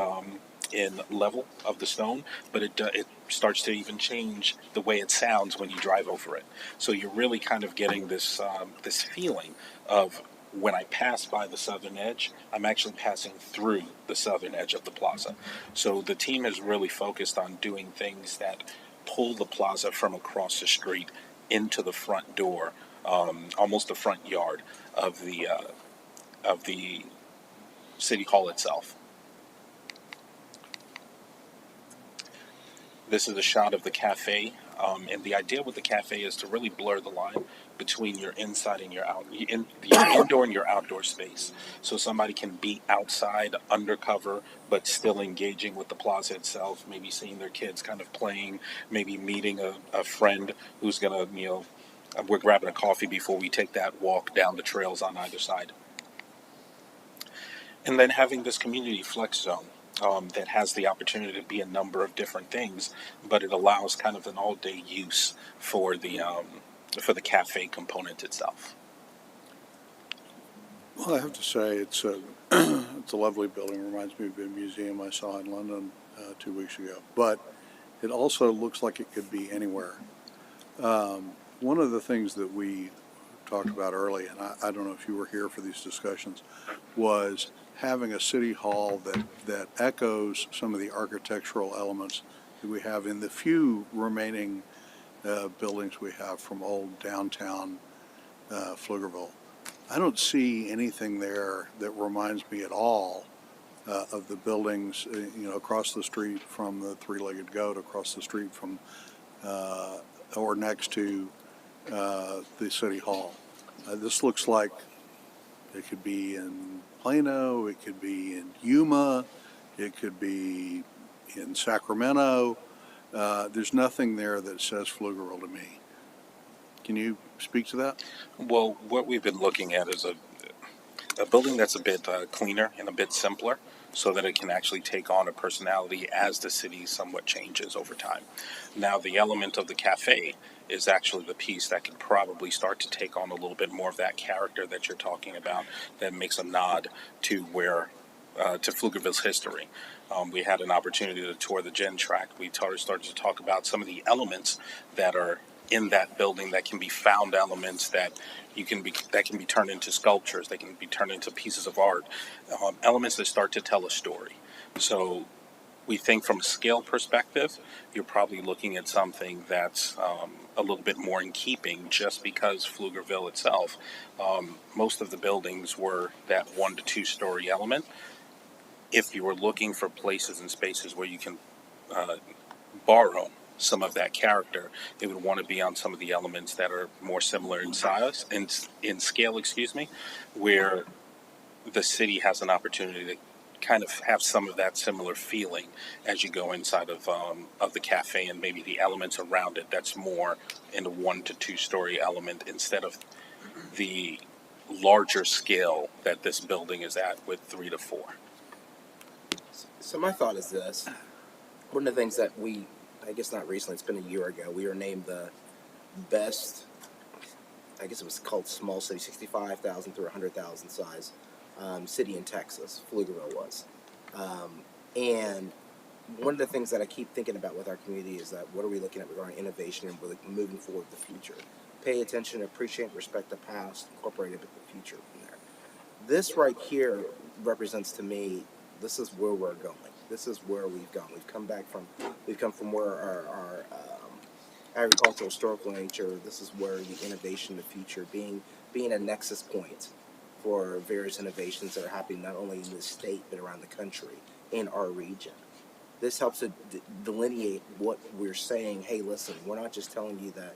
level of the stone, but it starts to even change the way it sounds when you drive over it. So you're really kind of getting this feeling of when I pass by the southern edge, I'm actually passing through the southern edge of the plaza. So the team has really focused on doing things that pull the plaza from across the street into the front door, almost the front yard of the city hall itself. This is a shot of the cafe, and the idea with the cafe is to really blur the line between your inside and your indoor and your outdoor space. So somebody can be outside, undercover, but still engaging with the plaza itself, maybe seeing their kids kind of playing, maybe meeting a friend who's going to, we're grabbing a coffee before we take that walk down the trails on either side. And then having this community flex zone that has the opportunity to be a number of different things, but it allows kind of an all-day use for the cafe component itself. Well, I have to say, it's a, it's a lovely building. Reminds me of a museum I saw in London 2 weeks ago. But it also looks like it could be anywhere. One of the things that we talked about early, and I don't know if you were here for these discussions, was having a city hall that echoes some of the architectural elements that we have in the few remaining buildings we have from old downtown Pflugerville. I don't see anything there that reminds me at all of the buildings, across the street from the Three-Legged Goat, across the street from or next to the city hall. This looks like it could be in Plano, it could be in Yuma, it could be in Sacramento. There's nothing there that says Pflugerville to me. Can you speak to that? Well, what we've been looking at is a building that's a bit cleaner and a bit simpler, so that it can actually take on a personality as the city somewhat changes over time. Now, the element of the cafe is actually the piece that could probably start to take on a little bit more of that character that you're talking about, that makes a nod to to Pflugerville's history. We had an opportunity to tour the Gen Track. We started to talk about some of the elements that are in that building that can be found elements that that can be turned into sculptures, they can be turned into pieces of art, elements that start to tell a story. So we think from a scale perspective, you're probably looking at something that's a little bit more in keeping, just because Pflugerville itself, most of the buildings were that 1 to 2 story element. If you were looking for places and spaces where you can borrow some of that character, it would want to be on some of the elements that are more similar in size and in scale, where the city has an opportunity to kind of have some of that similar feeling as you go inside of the cafe, and maybe the elements around it that's more in a 1 to 2 story element instead of the larger scale that this building is at with 3 to 4. So my thought is this: one of the things that I guess not recently, it's been a year ago, we were named the best, I guess it was called small city, 65,000 through 100,000 size city in Texas. Pflugerville was. And one of the things that I keep thinking about with our community is that what are we looking at regarding innovation and really moving forward the future? Pay attention, appreciate, respect the past, incorporate it with the future from there. This right here represents to me, this is where we're going. This is where we've gone. We've come from where our agricultural historical nature. This is where the innovation, the future, being a nexus point for various innovations that are happening not only in the state but around the country, in our region. This helps to delineate what we're saying. Hey, listen, we're not just telling you that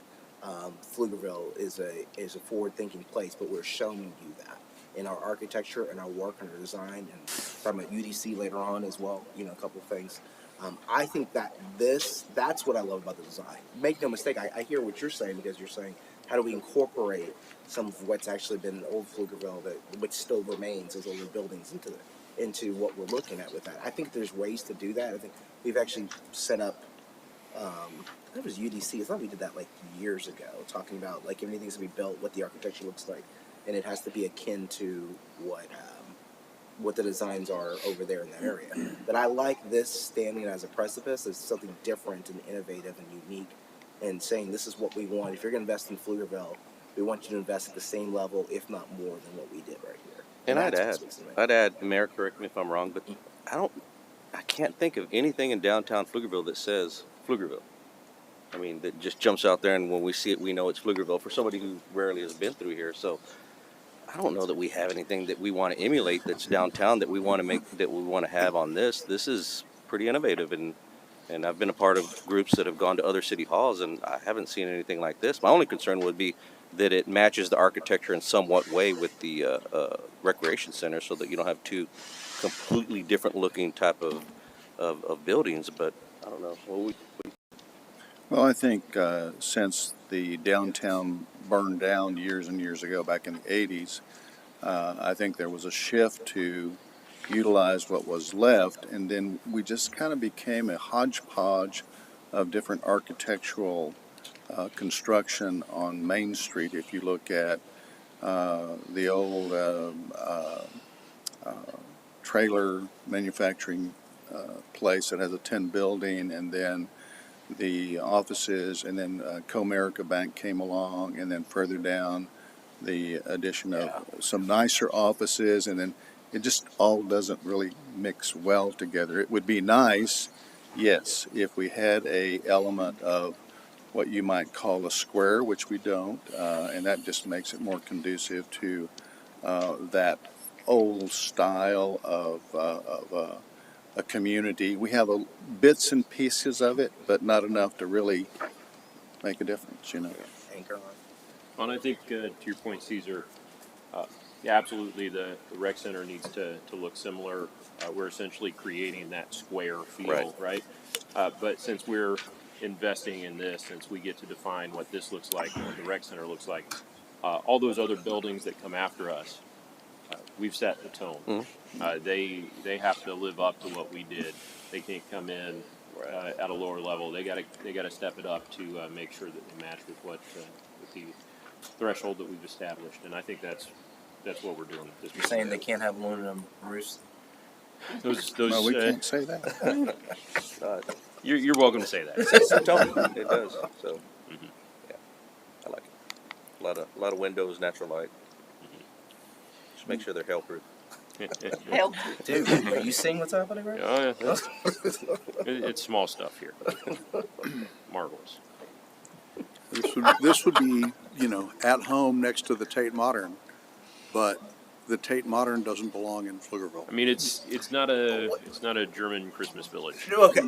Pflugerville is a forward-thinking place, but we're showing you that in our architecture and our work and our design, and from a UDC later on as well. A couple of things. I think that's what I love about the design. Make no mistake, I hear what you're saying, because you're saying, how do we incorporate some of what's actually been in old Pflugerville, which still remains as older buildings, into what we're looking at with that. I think there's ways to do that. I think we've actually set up, that was UDC. I thought we did that like years ago, talking about like everything's to be built, what the architecture looks like, and it has to be akin to what the designs are over there in that area. But I like this standing as a precipice as something different and innovative and unique, and saying this is what we want. If you're going to invest in Pflugerville, we want you to invest at the same level, if not more, than what we did right here. And I'd add, Mayor, correct me if I'm wrong, but I can't think of anything in downtown Pflugerville that says Pflugerville. I mean, that just jumps out there, and when we see it, we know it's Pflugerville for somebody who rarely has been through here. So I don't know that we have anything that we want to emulate that's downtown that we want to have on this. This is pretty innovative, and I've been a part of groups that have gone to other city halls, and I haven't seen anything like this. My only concern would be that it matches the architecture in somewhat way with the recreation center, so that you don't have two completely different looking type of buildings. But I don't know. Well, I think since the downtown burned down years and years ago, back in the 80s, I think there was a shift to utilized what was left, and then we just kind of became a hodgepodge of different architectural construction on Main Street. If you look at the old trailer manufacturing place that has a tin building, and then the offices, and then Comerica Bank came along, and then further down the addition of some nicer offices, and then it just all doesn't really mix well together. It would be nice, yes, if we had a element of what you might call a square, which we don't, and that just makes it more conducive to that old style of a community. We have bits and pieces of it, but not enough to really make a difference, you know. Anchor on. Well, and I think to your point, Caesar, yeah, absolutely, the rec center needs to look similar. We're essentially creating that square feel, right? But since we're investing in this, since we get to define what this looks like and what the rec center looks like, all those other buildings that come after us, we've set the tone. They have to live up to what we did. They can't come in at a lower level. They gotta step it up to make sure that they match with what with the threshold that we've established. And I think that's what we're doing. At this You're saying they can't have aluminum roofs? those Well, we can't say that. you're welcome to say that. It does. So, yeah, I like it. A lot of windows, natural light. Just make sure they're hail-proof. Help. Dude, are you seeing what's happening right now? Oh, yeah, it's small stuff here. Marvelous. This would be, you know, at home next to the Tate Modern, but the Tate Modern doesn't belong in Pflugerville. I mean, it's not a German Christmas village. Okay.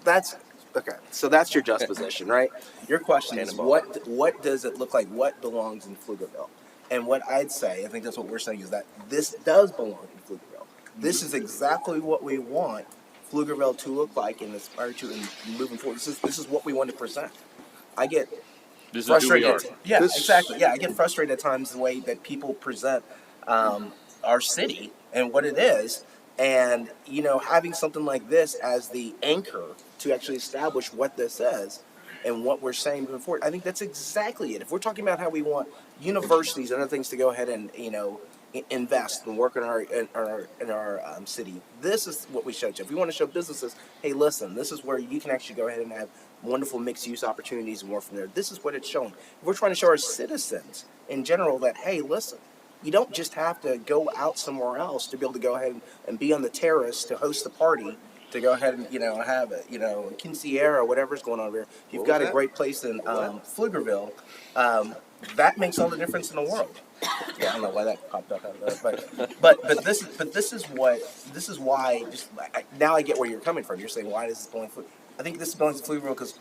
That's okay. So that's your juxtaposition, right? Your question is what does it look like? What belongs in Pflugerville? And what I'd say, I think that's what we're saying, is that this does belong in Pflugerville. This is exactly what we want Pflugerville to look like and aspire to in moving forward. This is what we want to present. I get This is who we are. frustrated. Yeah, exactly. Yeah, I get frustrated at times the way that people present our city and what it is, and you know, having something like this as the anchor to actually establish what this is and what we're saying moving forward. I think that's exactly it. If we're talking about how we want universities and other things to go ahead and invest and work in our city, this is what we show. If we want to show businesses, hey, listen, this is where you can actually go ahead and have wonderful mixed-use opportunities and more from there. This is what it's showing. If we're trying to show our citizens in general that, hey, listen, you don't just have to go out somewhere else to be able to go ahead and be on the terrace to host a party, to go ahead and have it, quinceañera, whatever's going on here. You've got a great place in Pflugerville. That makes all the difference in the world. Yeah, I don't know why that popped up out of there, but this is why. Now I get where you're coming from. You're saying, why does this belong to? I think this belongs to Pflugerville because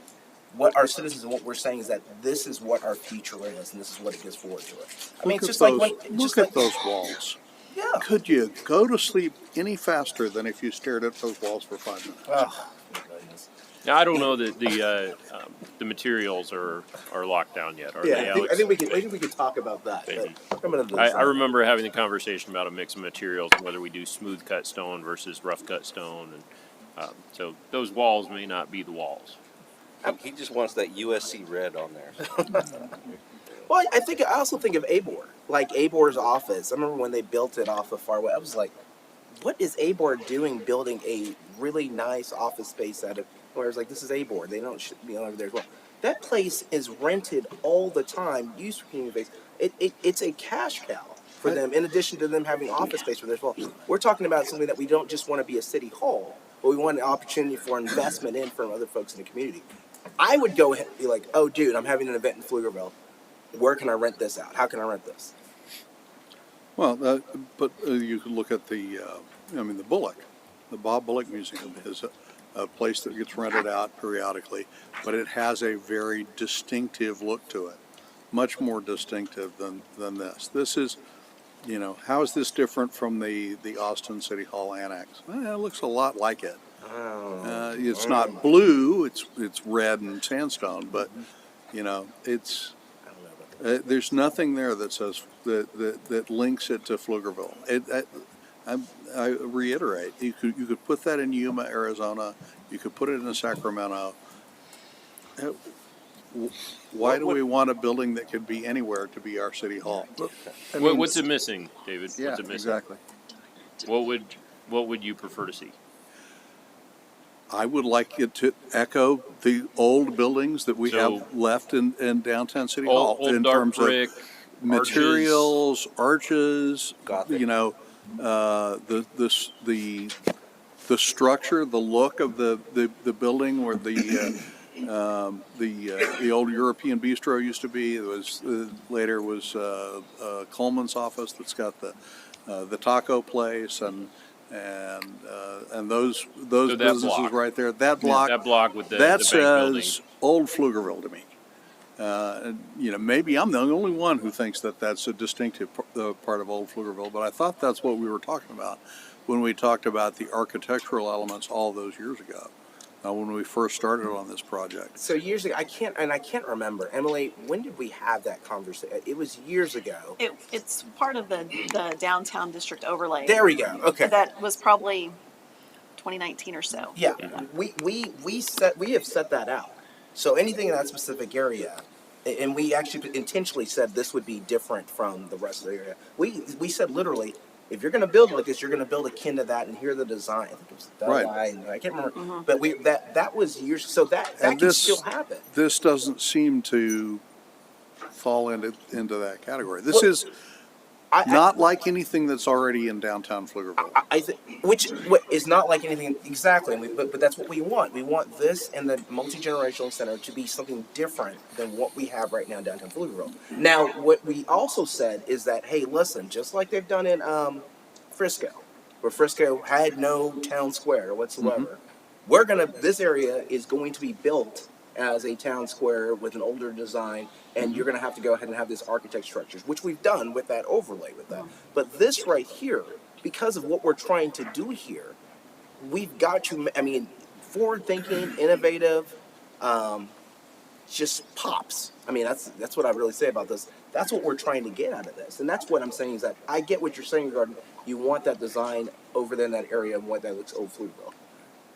what our citizens and what we're saying is that this is what our future is, and this is what it gives forward to it. I mean, it's just Look at those walls. Yeah. Could you go to sleep any faster than if you stared at those walls for 5 minutes? Oh, my goodness. Now, I don't know that the materials are locked down yet, are they, Yeah, Alex? I think we could talk about that. Maybe. I I remember having the conversation about a mix of materials and whether we do smooth cut stone versus rough cut stone, and so those walls may not be the walls. He just wants that USC red on there. Well, I also think of ABOR, like ABOR's office. I remember when they built it off of Far West. I was like, what is ABOR doing building a really nice office space out of where I was like, this is ABOR. They don't be over there as well. That place is rented all the time, used for community space. It's a cash cow for them, in addition to them having office space for there as well. We're talking about something that we don't just want to be a city hall, but we want an opportunity for investment in from other folks in the community. I would go ahead and be like, oh, dude, I'm having an event in Pflugerville. Where can I rent this out? How can I rent this? Well, but you could look at the Bullock. The Bob Bullock Museum is a place that gets rented out periodically, but it has a very distinctive look to it, much more distinctive than this. This is, how is this different from the Austin City Hall Annex? Well, it looks a lot like it. It's not blue; it's red and sandstone, but it's. There's nothing there that says that links it to Pflugerville. I reiterate, you could put that in Yuma, Arizona. You could put it in Sacramento. Uh, Why What do would- we want a building that could be anywhere to be our city hall? I mean, What's it missing, David? yeah, What's it missing? exactly. What would you prefer to see? I would like it to echo the old buildings that we So- have left in downtown City Old, Hall old in dark terms brick, of materials, arches, Gothic. you know, the structure, the look of the building where the old European bistro used to be. It was later was Coleman's office that's got the taco place and those So that businesses block. right there. That block. That block with the That bank building. says old Pflugerville to me. And, you know, maybe I'm the only one who thinks that that's a distinctive part of old Pflugerville, but I thought that's what we were talking about when we talked about the architectural elements all those years ago, when we first started on this project. So years ago, I can't remember. Emily, when did we have that conversation? It was years ago. It's part of the downtown district overlay. There we go. Okay. That was probably 2019 or so. Yeah, we have set that out. So anything in that specific area, and we actually intentionally said this would be different from the rest of the area. We said literally, if you're going to build like this, you're going to build akin to that, and here are the design. I think it was Right. and I can't remember, but that was years. So that And can still happen. This doesn't seem to fall into that category. This is not like anything that's already in downtown Pflugerville. I think, which is not like anything exactly, but that's what we want. We want this and the multi-generational center to be something different than what we have right now in downtown Pflugerville. Now, what we also said is that, hey, listen, just like they've done in Frisco, where Frisco had no town square whatsoever, this area is going to be built as a town square with an older design, and you're going to have to go ahead and have this architect structures, which we've done with that overlay with that. But this right here, because of what we're trying to do here, we've got to, I mean, forward thinking, innovative, just pops. I mean, that's what I really say about this. That's what we're trying to get out of this. And that's what I'm saying is that I get what you're saying regarding you want that design over there in that area and what that looks old Pflugerville.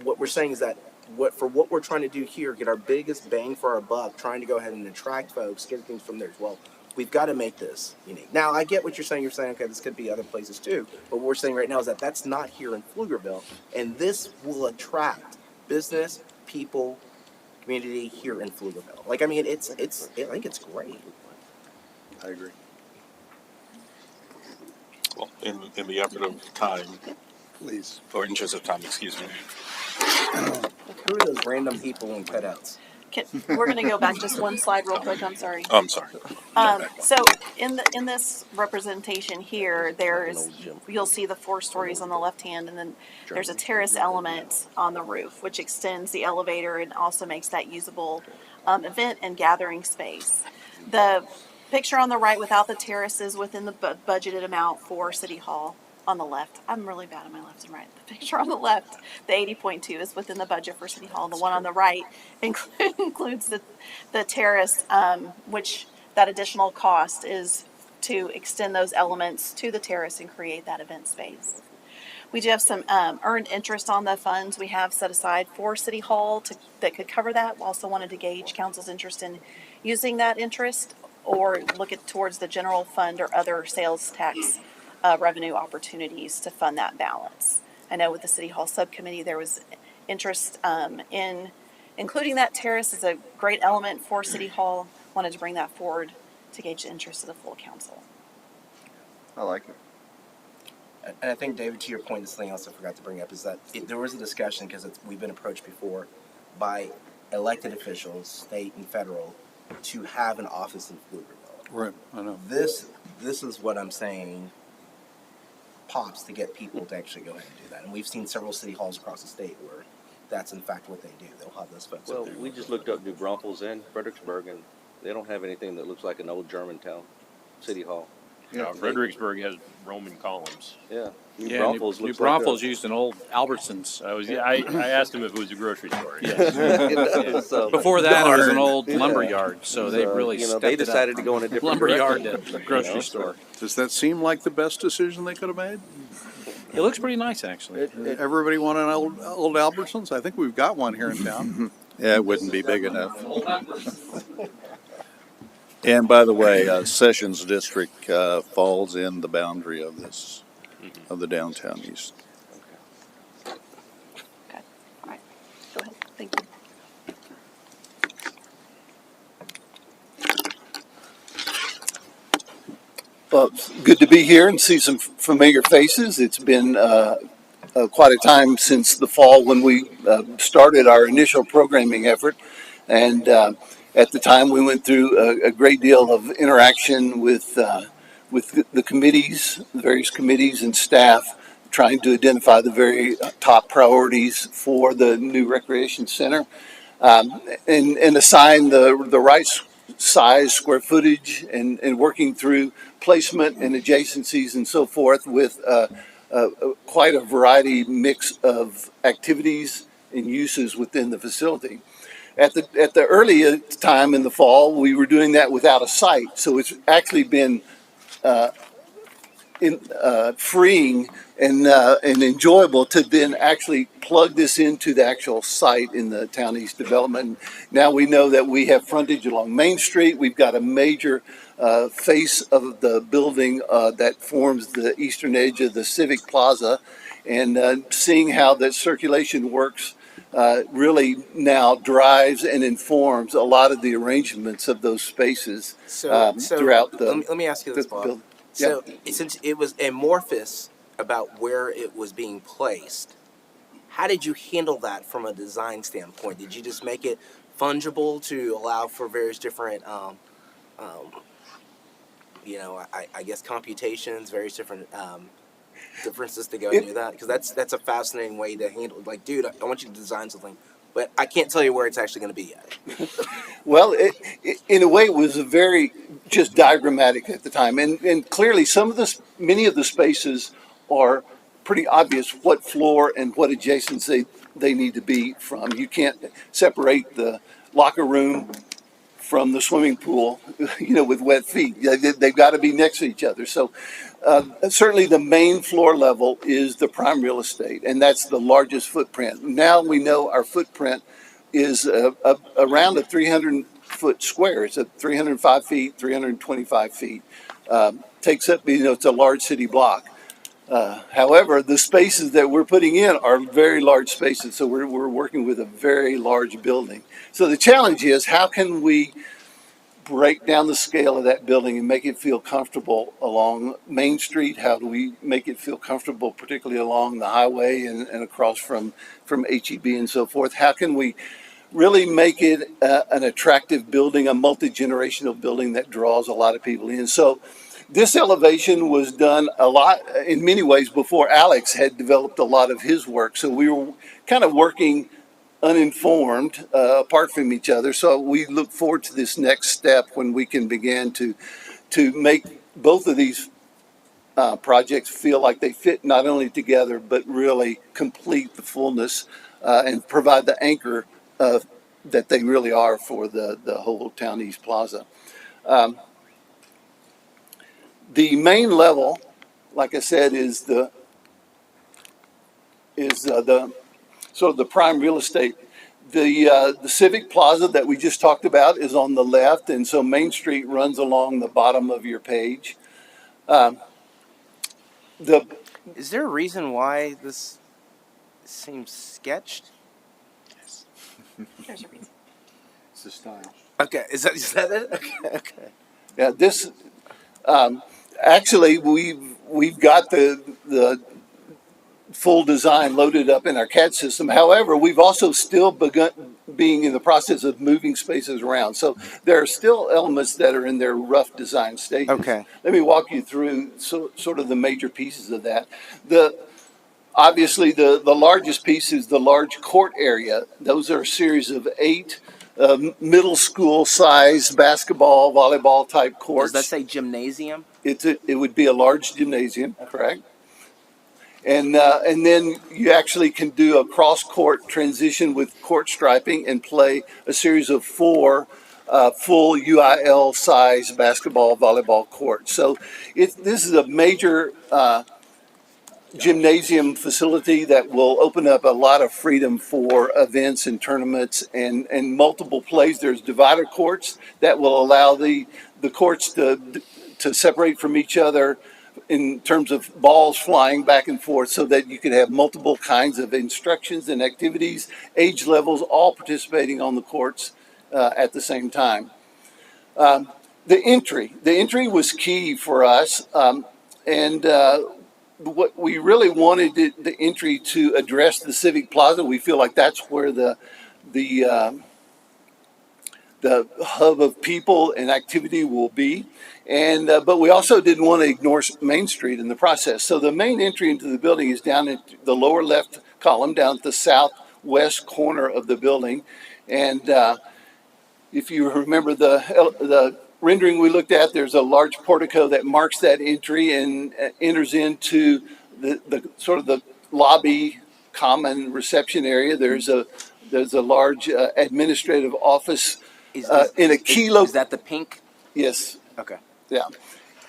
What we're saying is that what we're trying to do here, get our biggest bang for our buck, trying to go ahead and attract folks, get things from there as well. We've got to make this unique. Now, I get what you're saying. You're saying, okay, this could be other places too. But what we're saying right now is that that's not here in Pflugerville, and this will attract business, people, community here in Pflugerville. Like, I mean, I think it's great. I agree. Well, in the effort of time, Please. or interest of time, excuse me. Who are those random people in cutouts? We're going to go back just one slide real quick. I'm sorry. Oh, I'm sorry. So in this representation here, you'll see the 4 stories on the left hand, and then there's a terrace element on the roof, which extends the elevator and also makes that usable event and gathering space. The picture on the right without the terrace is within the budgeted amount for City Hall. On the left, I'm really bad on my left and right. The picture on the left, the 80.2 is within the budget for City Hall. The one on the right includes the terrace, which that additional cost is to extend those elements to the terrace and create that event space. We do have some earned interest on the funds we have set aside for City Hall that could cover that. We also wanted to gauge council's interest in using that interest or look towards the general fund or other sales tax revenue opportunities to fund that balance. I know with the City Hall subcommittee, there was interest in including that terrace as a great element for City Hall. Wanted to bring that forward to gauge the interest of the full council. I like it. And I think, David, to your point, this thing else I forgot to bring up is that there was a discussion because we've been approached before by elected officials, state and federal, to have an office in Pflugerville. Right, I know. This is what I'm saying pops to get people to actually go ahead and do that. And we've seen several city halls across the state where that's in fact what they do. They'll have those folks. Well, up there. we just looked up New Braunfels and Fredericksburg, and they don't have anything that looks like an old German town, city hall. Yeah, Fredericksburg has Roman columns. Yeah, New Yeah, Braunfels New looks Braunfels like used an old Albertsons. I asked him if it was a grocery store. It does, so- Before that, it was an Darn. old Yeah. lumber yard, so they really stepped they it up. decided to go in a different Lumber yard direction, to grocery so- store. Does that seem like the best decision they could have made? It looks pretty nice, actually. Everybody want an old Albertsons? I think we've got one here in town. Yeah, it wouldn't be big enough. And by the way, Sessions District falls in the boundary of this, of the downtown east. Okay, all right, go ahead, thank you. Well, it's good to be here and see some familiar faces. It's been quite a time since the fall when we started our initial programming effort. And at the time, we went through a great deal of interaction with the committees, the various committees and staff, trying to identify the very top priorities for the new recreation center, and assign the right size, square footage, and working through placement and adjacencies and so forth with quite a variety mix of activities and uses within the facility. At the earliest time in the fall, we were doing that without a site, so it's actually been freeing and enjoyable to then actually plug this into the actual site in the Town East development. Now we know that we have frontage along Main Street. We've got a major face of the building that forms the eastern edge of the Civic Plaza, and seeing how that circulation works really now drives and informs a lot of the arrangements of those spaces throughout the. Let me ask you this, Bob. building. So since it was amorphous about where it was being placed, how did you handle that from a design standpoint? Did you just make it fungible to allow for various different, I guess computations, various different differences to go do that? Because that's a fascinating way to handle it. Like, dude, I want you to design something, but I can't tell you where it's actually going to be yet. Well, in a way, it was a very just diagrammatic at the time, and clearly many of the spaces are pretty obvious what floor and what adjacency they need to be from. You can't separate the locker room from the swimming pool, with wet feet. They've got to be next to each other. So certainly the main floor level is the prime real estate, and that's the largest footprint. Now we know our footprint is around a 300-foot square. It's at 305 feet, 325 feet. Takes up, it's a large city block. However, the spaces that we're putting in are very large spaces, so we're working with a very large building. So the challenge is, how can we break down the scale of that building and make it feel comfortable along Main Street? How do we make it feel comfortable, particularly along the highway and across from HEB and so forth? How can we really make it an attractive building, a multi-generational building that draws a lot of people in? So this elevation was done a lot, in many ways, before Alex had developed a lot of his work. So we were kind of working uninformed, apart from each other. So we look forward to this next step when we can begin to make both of these projects feel like they fit not only together, but really complete the fullness and provide the anchor that they really are for the whole Town East Plaza. The main level, like I said, is the sort of the prime real estate. The Civic Plaza that we just talked about is on the left, and so Main Street runs along the bottom of your page. Is there a reason why this seems sketched? Yes. There's a reason. It's the style. Okay, is that it? Okay. Yeah, this actually we've got the full design loaded up in our CAD system. However, we've also still being in the process of moving spaces around. So there are still elements that are in their rough design stages. Okay. Let me walk you through sort of the major pieces of that. Obviously, the largest piece is the large court area. Those are a series of 8 middle school size basketball, volleyball type courts. Does that say gymnasium? It would be a large gymnasium, correct? And then you actually can do a cross-court transition with court striping and play a series of 4 full UIL size basketball, volleyball courts. So this is a major gymnasium facility that will open up a lot of freedom for events and tournaments and multiple plays. There's divider courts that will allow the courts to separate from each other in terms of balls flying back and forth so that you could have multiple kinds of instructions and activities, age levels, all participating on the courts at the same time. The entry was key for us, and what we really wanted the entry to address the Civic Plaza. We feel like that's where the the hub of people and activity will be. And but we also didn't want to ignore Main Street in the process. So the main entry into the building is down in the lower left column, down at the southwest corner of the building. And if you remember the rendering we looked at, there's a large portico that marks that entry and enters into the sort of the lobby common reception area. There's a large administrative office in a key location. Is that the pink? Yes. Okay. Yeah.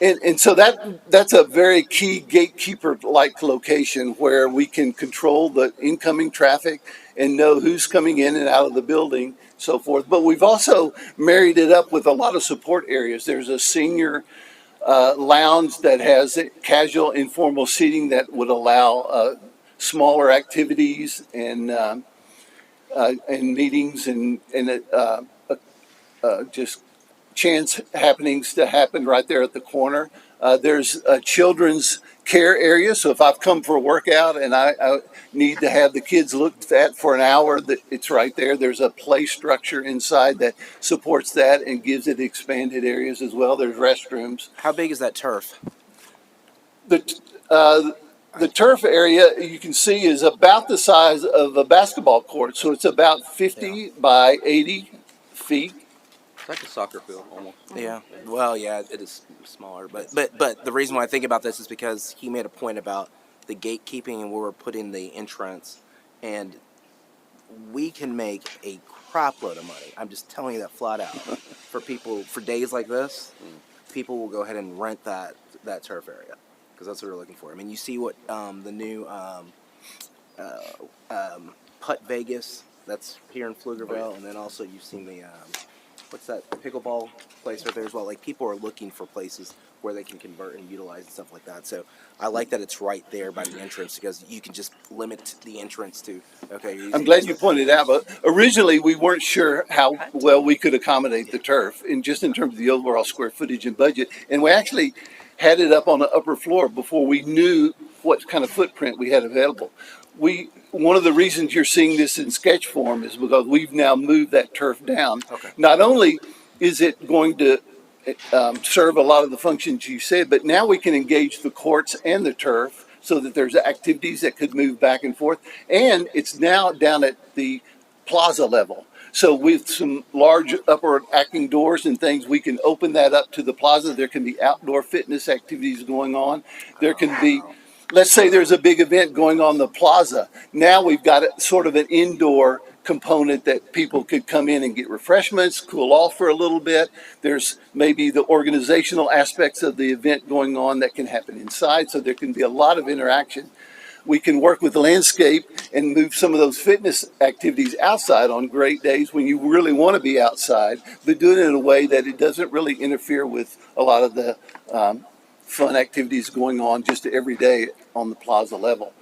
And so that's a very key gatekeeper-like location where we can control the incoming traffic and know who's coming in and out of the building, so forth. But we've also married it up with a lot of support areas. There's a senior lounge that has casual, informal seating that would allow smaller activities and meetings and just chance happenings to happen right there at the corner. There's a children's care area, so if I've come for a workout and I need to have the kids looked at for an hour, it's right there. There's a play structure inside that supports that and gives it expanded areas as well. There's restrooms. How big is that turf? The turf area you can see is about the size of a basketball court, so it's about 50 by 80 feet. It's like a soccer field almost. Yeah. Well, yeah, it is smaller, but the reason why I think about this is because he made a point about the gatekeeping and where we're putting the entrance, and we can make a crap load of money. I'm just telling you that flat out. For people, for days like this, people will go ahead and rent that turf area because that's what they're looking for. I mean, you see what the new Putt Vegas that's here in Pflugerville, and then also you've seen the what's that pickleball place right there as well. Like, people are looking for places where they can convert and utilize and stuff like that. So I like that it's right there by the entrance because you can just limit the entrance to, okay. I'm glad you pointed out, but originally we weren't sure how well we could accommodate the turf in terms of the overall square footage and budget. And we actually had it up on the upper floor before we knew what kind of footprint we had available. One of the reasons you're seeing this in sketch form is because we've now moved that turf down. Okay. Not only is it going to serve a lot of the functions you said, but now we can engage the courts and the turf so that there's activities that could move back and forth. And it's now down at the plaza level. So with some large upward acting doors and things, we can open that up to the plaza. There can be outdoor fitness activities going on. There can be, let's say there's a big event going on in the plaza. Now we've got sort of an indoor component that people could come in and get refreshments, cool off for a little bit. There's maybe the organizational aspects of the event going on that can happen inside, so there can be a lot of interaction. We can work with the landscape and move some of those fitness activities outside on great days when you really want to be outside, but do it in a way that it doesn't really interfere with a lot of the fun activities going on just every day on the plaza level.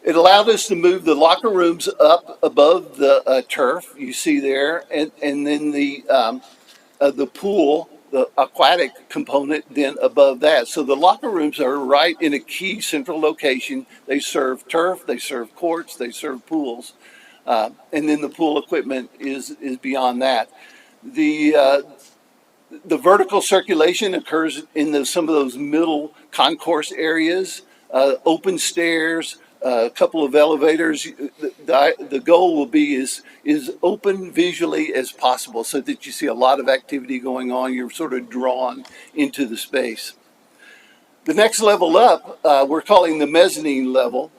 It allowed us to move the locker rooms up above the turf you see there, and then the pool, the aquatic component, then above that. So the locker rooms are right in a key central location. They serve turf, they serve courts, they serve pools, and then the pool equipment is beyond that. The vertical circulation occurs in some of those middle concourse areas, open stairs, a couple of elevators. The goal will be is open visually as possible so that you see a lot of activity going on. You're sort of drawn into the space. The next level up, we're calling the mezzanine level.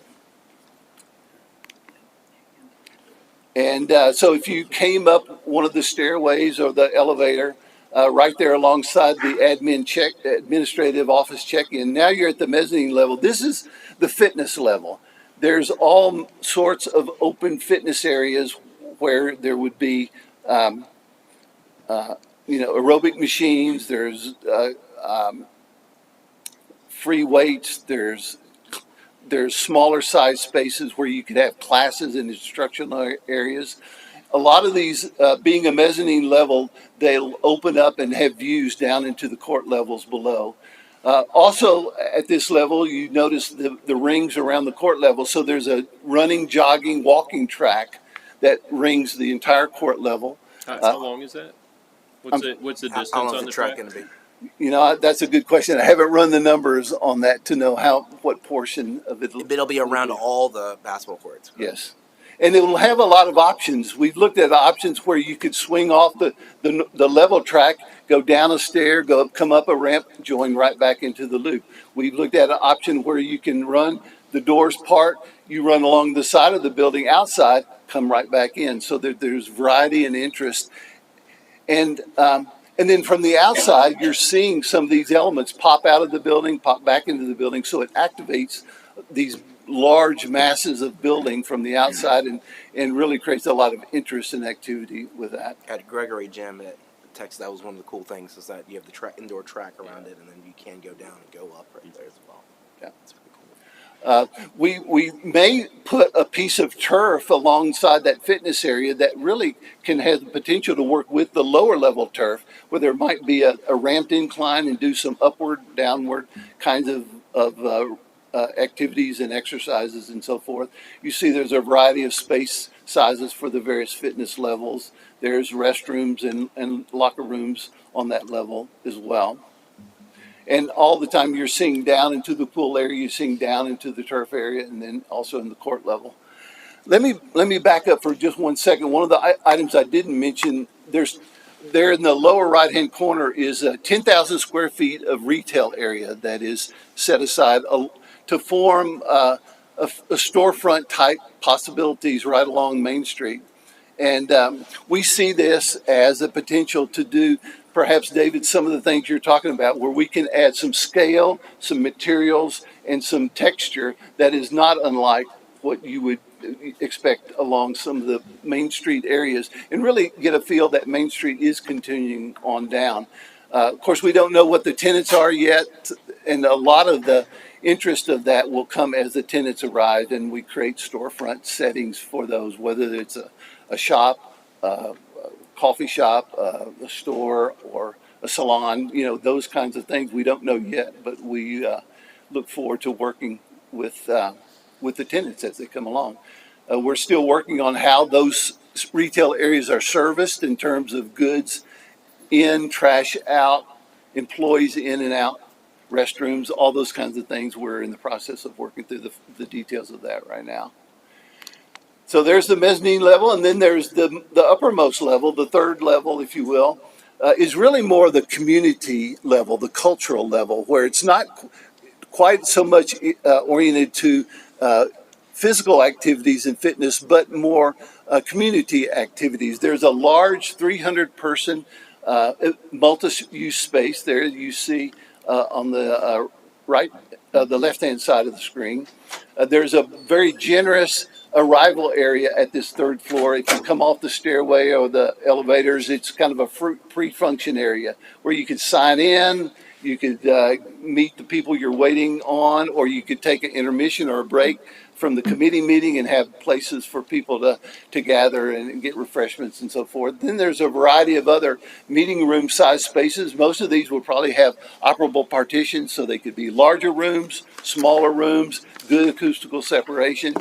And so if you came up one of the stairways or the elevator, right there alongside the administrative office check-in. Now you're at the mezzanine level. This is the fitness level. There's all sorts of open fitness areas where there would be, aerobic machines. There's free weights. There's smaller size spaces where you could have classes and instructional areas. A lot of these, being a mezzanine level, they'll open up and have views down into the court levels below. Also, at this level, you notice the rings around the court level. So there's a running, jogging, walking track that rings the entire court level. How long is that? What's the How distance long is on the the track track? going to be? That's a good question. I haven't run the numbers on that to know what portion of it. It'll be around all the basketball courts. Yes. And it will have a lot of options. We've looked at options where you could swing off the level track, go down a stair, come up a ramp, join right back into the loop. We've looked at an option where you can run the doors part, you run along the side of the building outside, come right back in. So there's variety and interest. And then from the outside, you're seeing some of these elements pop out of the building, pop back into the building. So it activates these large masses of building from the outside and really creates a lot of interest and activity with that. At Gregory Gym at Texas, that was one of the cool things is that you have the indoor track around it, and then you can go down and go up right there as well. Yeah. It's pretty cool. We may put a piece of turf alongside that fitness area that really can have the potential to work with the lower level turf, where there might be a ramped incline and do some upward, downward kinds of activities and exercises and so forth. You see there's a variety of space sizes for the various fitness levels. There's restrooms and locker rooms on that level as well. And all the time you're seeing down into the pool area, you're seeing down into the turf area, and then also in the court level. Let me back up for just 1 second. One of the items I didn't mention, there in the lower right-hand corner is 10,000 square feet of retail area that is set aside to form a storefront type possibilities right along Main Street. And we see this as a potential to do, perhaps, David, some of the things you're talking about, where we can add some scale, some materials, and some texture that is not unlike what you would expect along some of the Main Street areas, and really get a feel that Main Street is continuing on down. Of course, we don't know what the tenants are yet, and a lot of the interest of that will come as the tenants arrive, and we create storefront settings for those, whether it's a shop, a coffee shop, a store, or a salon, those kinds of things. We don't know yet, but we look forward to working with the tenants as they come along. We're still working on how those retail areas are serviced in terms of goods in, trash out, employees in and out, restrooms, all those kinds of things. We're in the process of working through the details of that right now. So there's the mezzanine level, and then there's the uppermost level, the third level, if you will, is really more the community level, the cultural level, where it's not quite so much oriented to physical activities and fitness, but more community activities. There's a large 300-person multi-use space there you see on the the left-hand side of the screen. There's a very generous arrival area at this third floor. If you come off the stairway or the elevators, it's kind of a pre-function area where you could sign in, you could meet the people you're waiting on, or you could take an intermission or a break from the committee meeting and have places for people to gather and get refreshments and so forth. Then there's a variety of other meeting room size spaces. Most of these will probably have operable partitions, so they could be larger rooms, smaller rooms, good acoustical separation.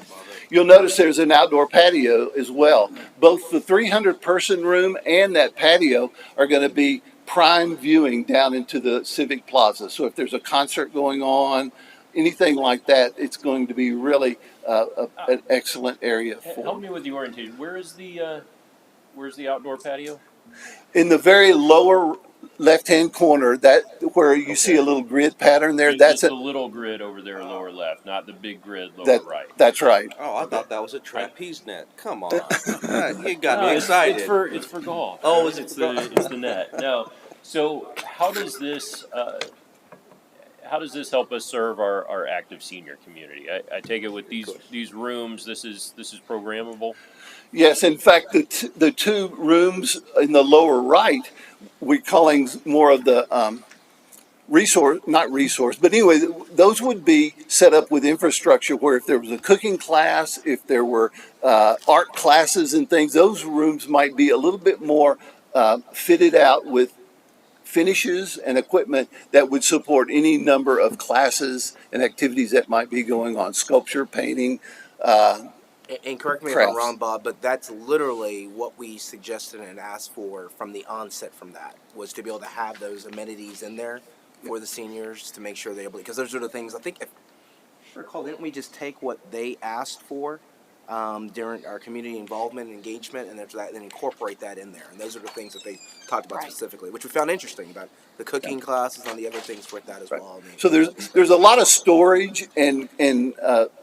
You'll notice there's an outdoor patio as well. Both the 300-person room and that patio are going to be prime viewing down into the Civic Plaza. So if there's a concert going on, anything like that, it's going to be really an excellent area for. Help me with the orientation. Where's the outdoor patio? In the very lower left-hand corner, that where you see a little grid pattern there, That's a little grid over there, lower left, not the big grid lower right. That's right. Oh, I thought that was a trapeze net. Come on, you got me excited. It's for golf. Oh, is it it's the net? No. So how does this help us serve our active senior community? I take it with these rooms, this is programmable? Yes, in fact, the two rooms in the lower right, we're calling more of the resource, not resource, but anyway, those would be set up with infrastructure where if there was a cooking class, if there were art classes and things, those rooms might be a little bit more fitted out with finishes and equipment that would support any number of classes and activities that might be going on, sculpture, painting, And correct me if I'm crafts. wrong, Bob, but that's literally what we suggested and asked for from the onset from that, was to be able to have those amenities in there for the seniors to make sure they're able, because those are the things, I think, if I recall, didn't we just take what they asked for during our community involvement and engagement, and then incorporate that in there? And those are the things that they talked about Right. specifically, which we found interesting about the cooking classes and the other things with that as well. I mean, So there's a lot of storage and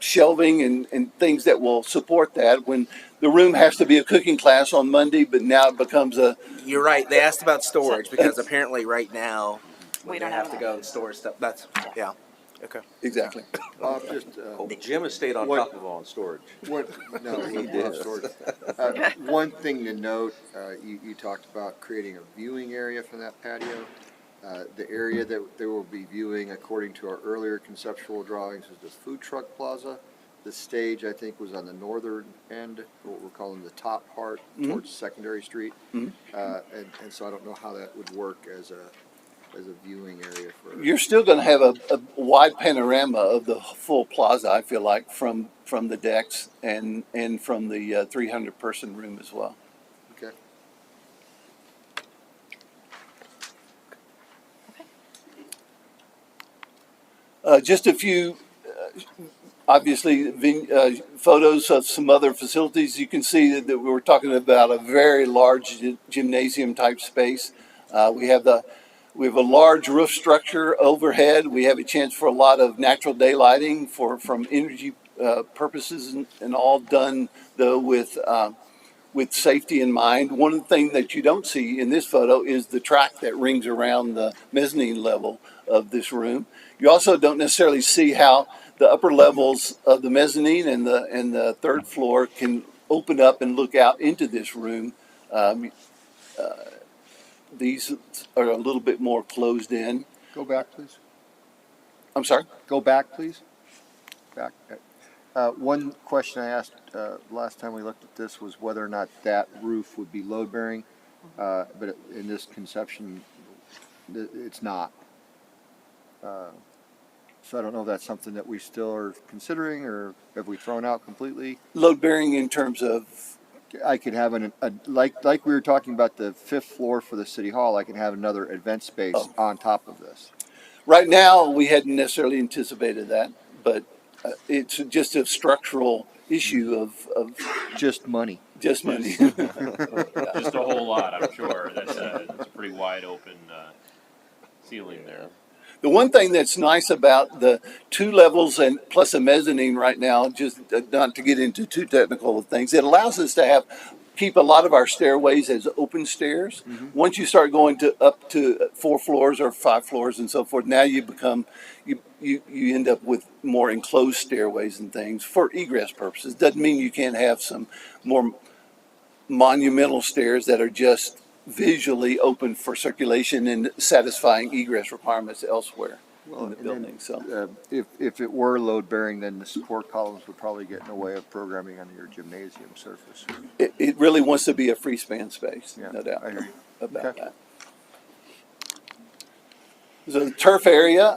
shelving and things that will support that. When the room has to be a cooking class on Monday, but now it becomes a you're right. They asked about So storage because apparently right now we when don't they have have to enough. go and store stuff. That's yeah. Okay. exactly. Bob, just Oh, Jim has stayed on what- top of it on storage. what, no, he did. One thing to note, you talked about creating a viewing area for that patio. The area that they will be viewing, according to our earlier conceptual drawings, is the food truck plaza. The stage, I think, was on the northern end, what we're calling the top part, towards Secondary Street. Mhm. And so I don't know how that would work as a viewing area for. You're still going to have a wide panorama of the full plaza. I feel like from the decks and from the 300 person room as well. Okay. Just a few, obviously, photos of some other facilities. You can see that we were talking about a very large gymnasium type space. We have a large roof structure overhead. We have a chance for a lot of natural daylighting from energy purposes and all done though with safety in mind. One thing that you don't see in this photo is the track that rings around the mezzanine level of this room. You also don't necessarily see how the upper levels of the mezzanine and the third floor can open up and look out into this room. Um, these are a little bit more closed in. Go back, please. I'm sorry? Go back, please. Back. One question I asked last time we looked at this was whether or not that roof would be load bearing, but in this conception, it's not. So I don't know if that's something that we still are considering, or have we thrown out completely? Load bearing in terms of, I could have like we were talking about the 5th floor for the city hall. I can have another event space on top of this. right now, we hadn't necessarily anticipated that, but it's just a structural issue of Just money. just money. Just a whole lot, I'm sure. That's a pretty wide open ceiling there. The one thing that's nice about the 2 levels and plus a mezzanine right now, just not to get into too technical of things, it allows us to keep a lot of our stairways as open stairs. Once you start going up to 4 floors or 5 floors and so forth, now you end up with more enclosed stairways and things for egress purposes. Doesn't mean you can't have some more monumental stairs that are just visually open for circulation and satisfying egress requirements elsewhere in the building. So If it were load bearing, then the support columns would probably get in the way of programming on your gymnasium surface. it really wants to be a free span space, Yeah, no doubt I hear you. about Okay. that. So the turf area,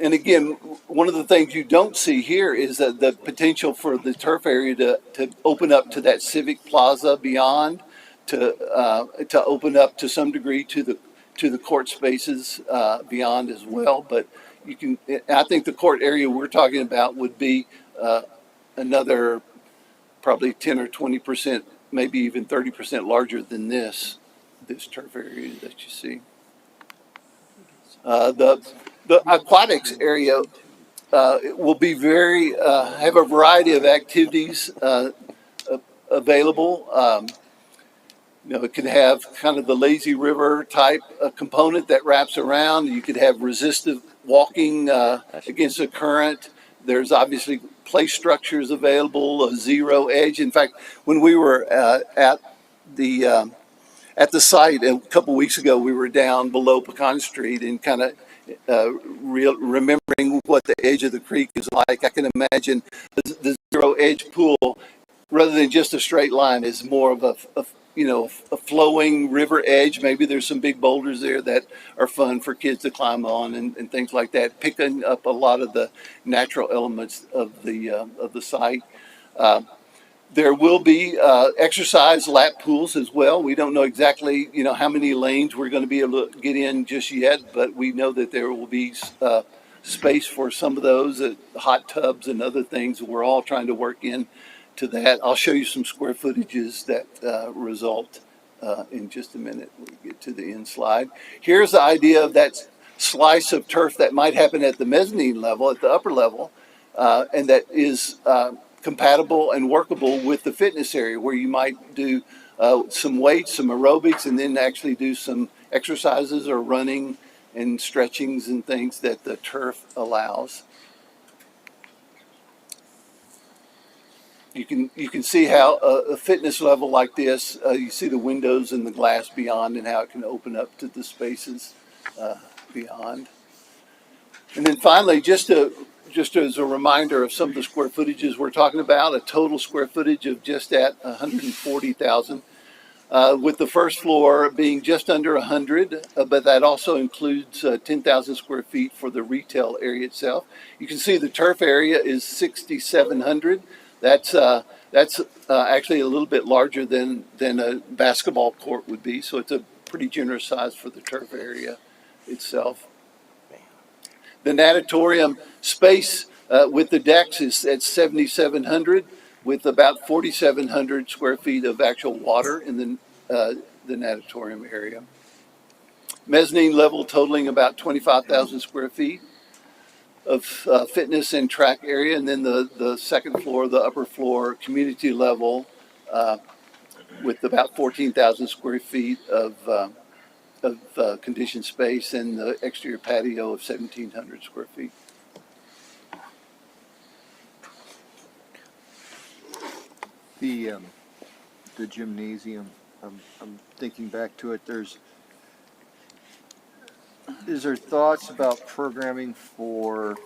and again, one of the things you don't see here is that the potential for the turf area to open up to that civic plaza beyond, to open up to some degree to the court spaces beyond as well. But I think the court area we're talking about would be another probably 10 or 20%, maybe even 30% larger than this turf area that you see. The aquatics area will be have a variety of activities available. it could have kind of the lazy river type component that wraps around. You could have resistive walking against the current. There's obviously play structures available, a zero edge. In fact, when we were the at the site a couple weeks ago, we were down below Pecan Street and kind of remembering what the edge of the creek is like. I can imagine the zero edge pool, rather than just a straight line, is more of a flowing river edge. Maybe there's some big boulders there that are fun for kids to climb on and things like that, picking up a lot of the natural elements of the site. Uh, there will be exercise lap pools as well. We don't know exactly, how many lanes we're going to be able to get in just yet, but we know that there will be space for some of those, hot tubs and other things. We're all trying to work in to that. I'll show you some square footages that result in just a minute when we get to the end slide. Here's the idea of that slice of turf that might happen at the mezzanine level, at the upper level, and that is compatible and workable with the fitness area, where you might do some weights, some aerobics, and then actually do some exercises or running and stretchings and things that the turf allows. You can see how a fitness level like this, you see the windows and the glass beyond and how it can open up to the spaces beyond. And then finally, just as a reminder of some of the square footages we're talking about, a total square footage of just at 140,000, with the first floor being just under 100, but that also includes 10,000 square feet for the retail area itself. You can see the turf area is 6,700. That's actually a little bit larger than a basketball court would be, so it's a pretty generous size for the turf area itself. The natatorium space with the decks is at 7,700, with about 4,700 square feet of actual water in the natatorium area. Mezzanine level totaling about 25,000 square feet of fitness and track area, and then the second floor, the upper floor, community level, with about 14,000 square feet of conditioned space, and the exterior patio of 1,700 square feet. The gymnasium, I'm thinking back to it. Is there thoughts about programming for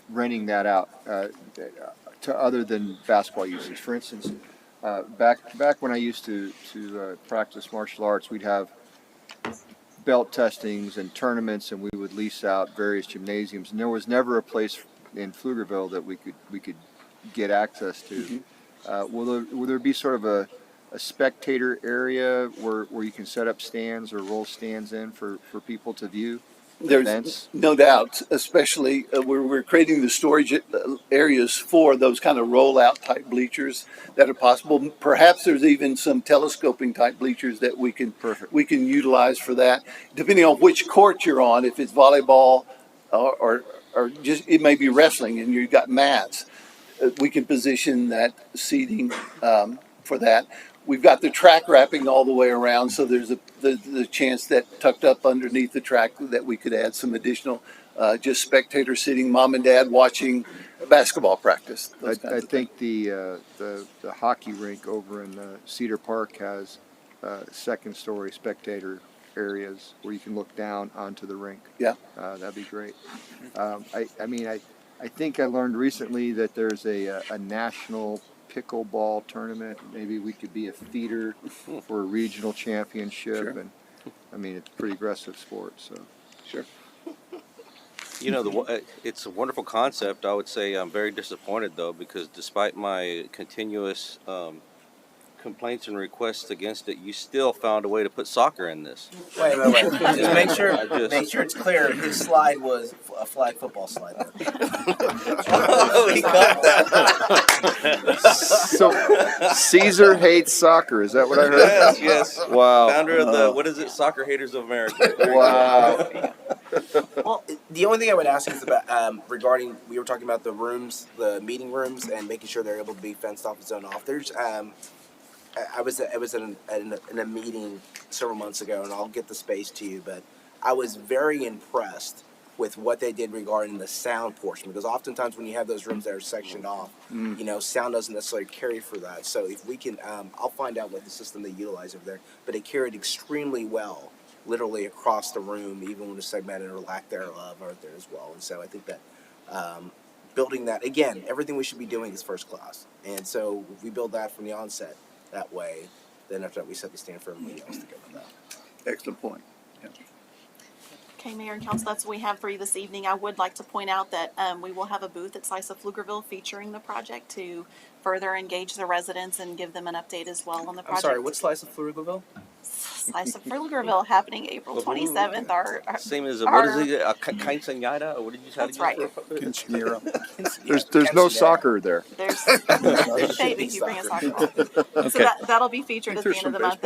renting that out to other than basketball usage? For instance, back when I used to practice martial arts, we'd have belt testings and tournaments, and we would lease out various gymnasiums. And there was never a place in Pflugerville that we could get access to. Mm-hmm. Will there be sort of a spectator area where you can set up stands or roll stands in for people to view events? No doubt, especially where we're creating the storage areas for those kind of rollout type bleachers that are possible. Perhaps there's even some telescoping type bleachers that we can utilize for that, depending on which court you're on. If it's volleyball or just, it may be wrestling and you've got mats, we can position that seating for that. We've got the track wrapping all the way around, so there's the chance that tucked up underneath the track that we could add some additional just spectator sitting, mom and dad watching basketball practice. I think the hockey rink over in Cedar Park has second story spectator areas where you can look down onto the rink. Yeah. That'd be great. I think I learned recently that there's a national pickleball tournament. Maybe we could be a feeder for a regional championship. Sure. And it's a pretty aggressive sport. So sure. It's a wonderful concept. I would say I'm very disappointed though, because despite my continuous complaints and requests against it, you still found a way to put soccer in this. Wait. Just make sure it's clear. His slide was a flag football slide. Oh, he got that. So Caesar hates soccer. Is that what I heard? Yes. Wow. Founder of the what is it? Soccer Haters of America. Wow. Well, the only thing I would ask is about regarding, we were talking about the rooms, the meeting rooms, and making sure they're able to be fenced off and zoned off. I was in a meeting several months ago, and I'll get the space to you, but I was very impressed with what they did regarding the sound portion, because oftentimes when you have those rooms that are sectioned off, you know, sound doesn't necessarily carry for that. So if we can, I'll find out what the system they utilize over there, but it carried extremely well, literally across the room, even when the segmented or lack thereof are there as well. And so I think that building that, again, everything we should be doing is first class. And so if we build that from the onset that way, then after that we set the standard for everybody else to go with that. Excellent point. Okay, Mayor and Council, that's what we have for you this evening. I would like to point out that we will have a booth at Slice of Pflugerville featuring the project to further engage the residents and give them an update as well on the I'm project. sorry, what's Slice of Pflugerville? Slice of Pflugerville happening April 27th. Same as what is it? Quinceañera, or what did you say? That's right. There's no soccer there. There's There's shame if you bring a soccer ball. So that'll be featured at the end of the month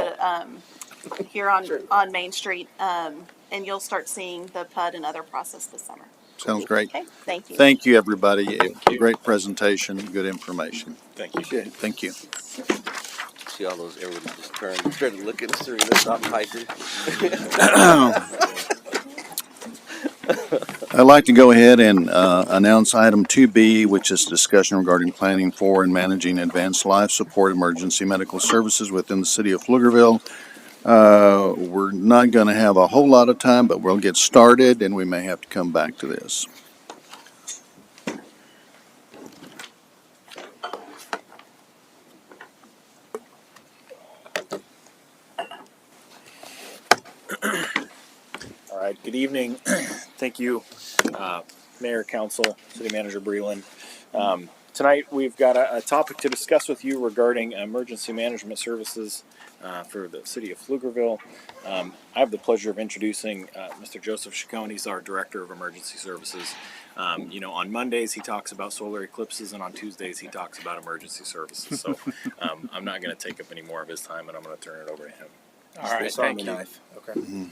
here on Main Street, and you'll start seeing the PUD and other process this summer. Sounds great. Okay, thank you. Thank you, everybody. Great presentation, good information. Thank you. Okay. Thank you. See all those, everybody just turned, started looking, Serena stopped typing. I'd like to go ahead and announce item 2B, which is discussion regarding planning for and managing advanced life support emergency medical services within the city of Pflugerville. We're not going to have a whole lot of time, but we'll get started, and we may have to come back to this. All right, good evening. Thank you, Mayor, Council, City Manager Breland. Tonight we've got a topic to discuss with you regarding emergency management services for the city of Pflugerville. I have the pleasure of introducing Mr. Joseph Chacon. He's our Director of Emergency Services. On Mondays he talks about solar eclipses, and on Tuesdays he talks about emergency services. So I'm not going to take up any more of his time, and I'm going to turn it over to him. All right, thank you. Okay.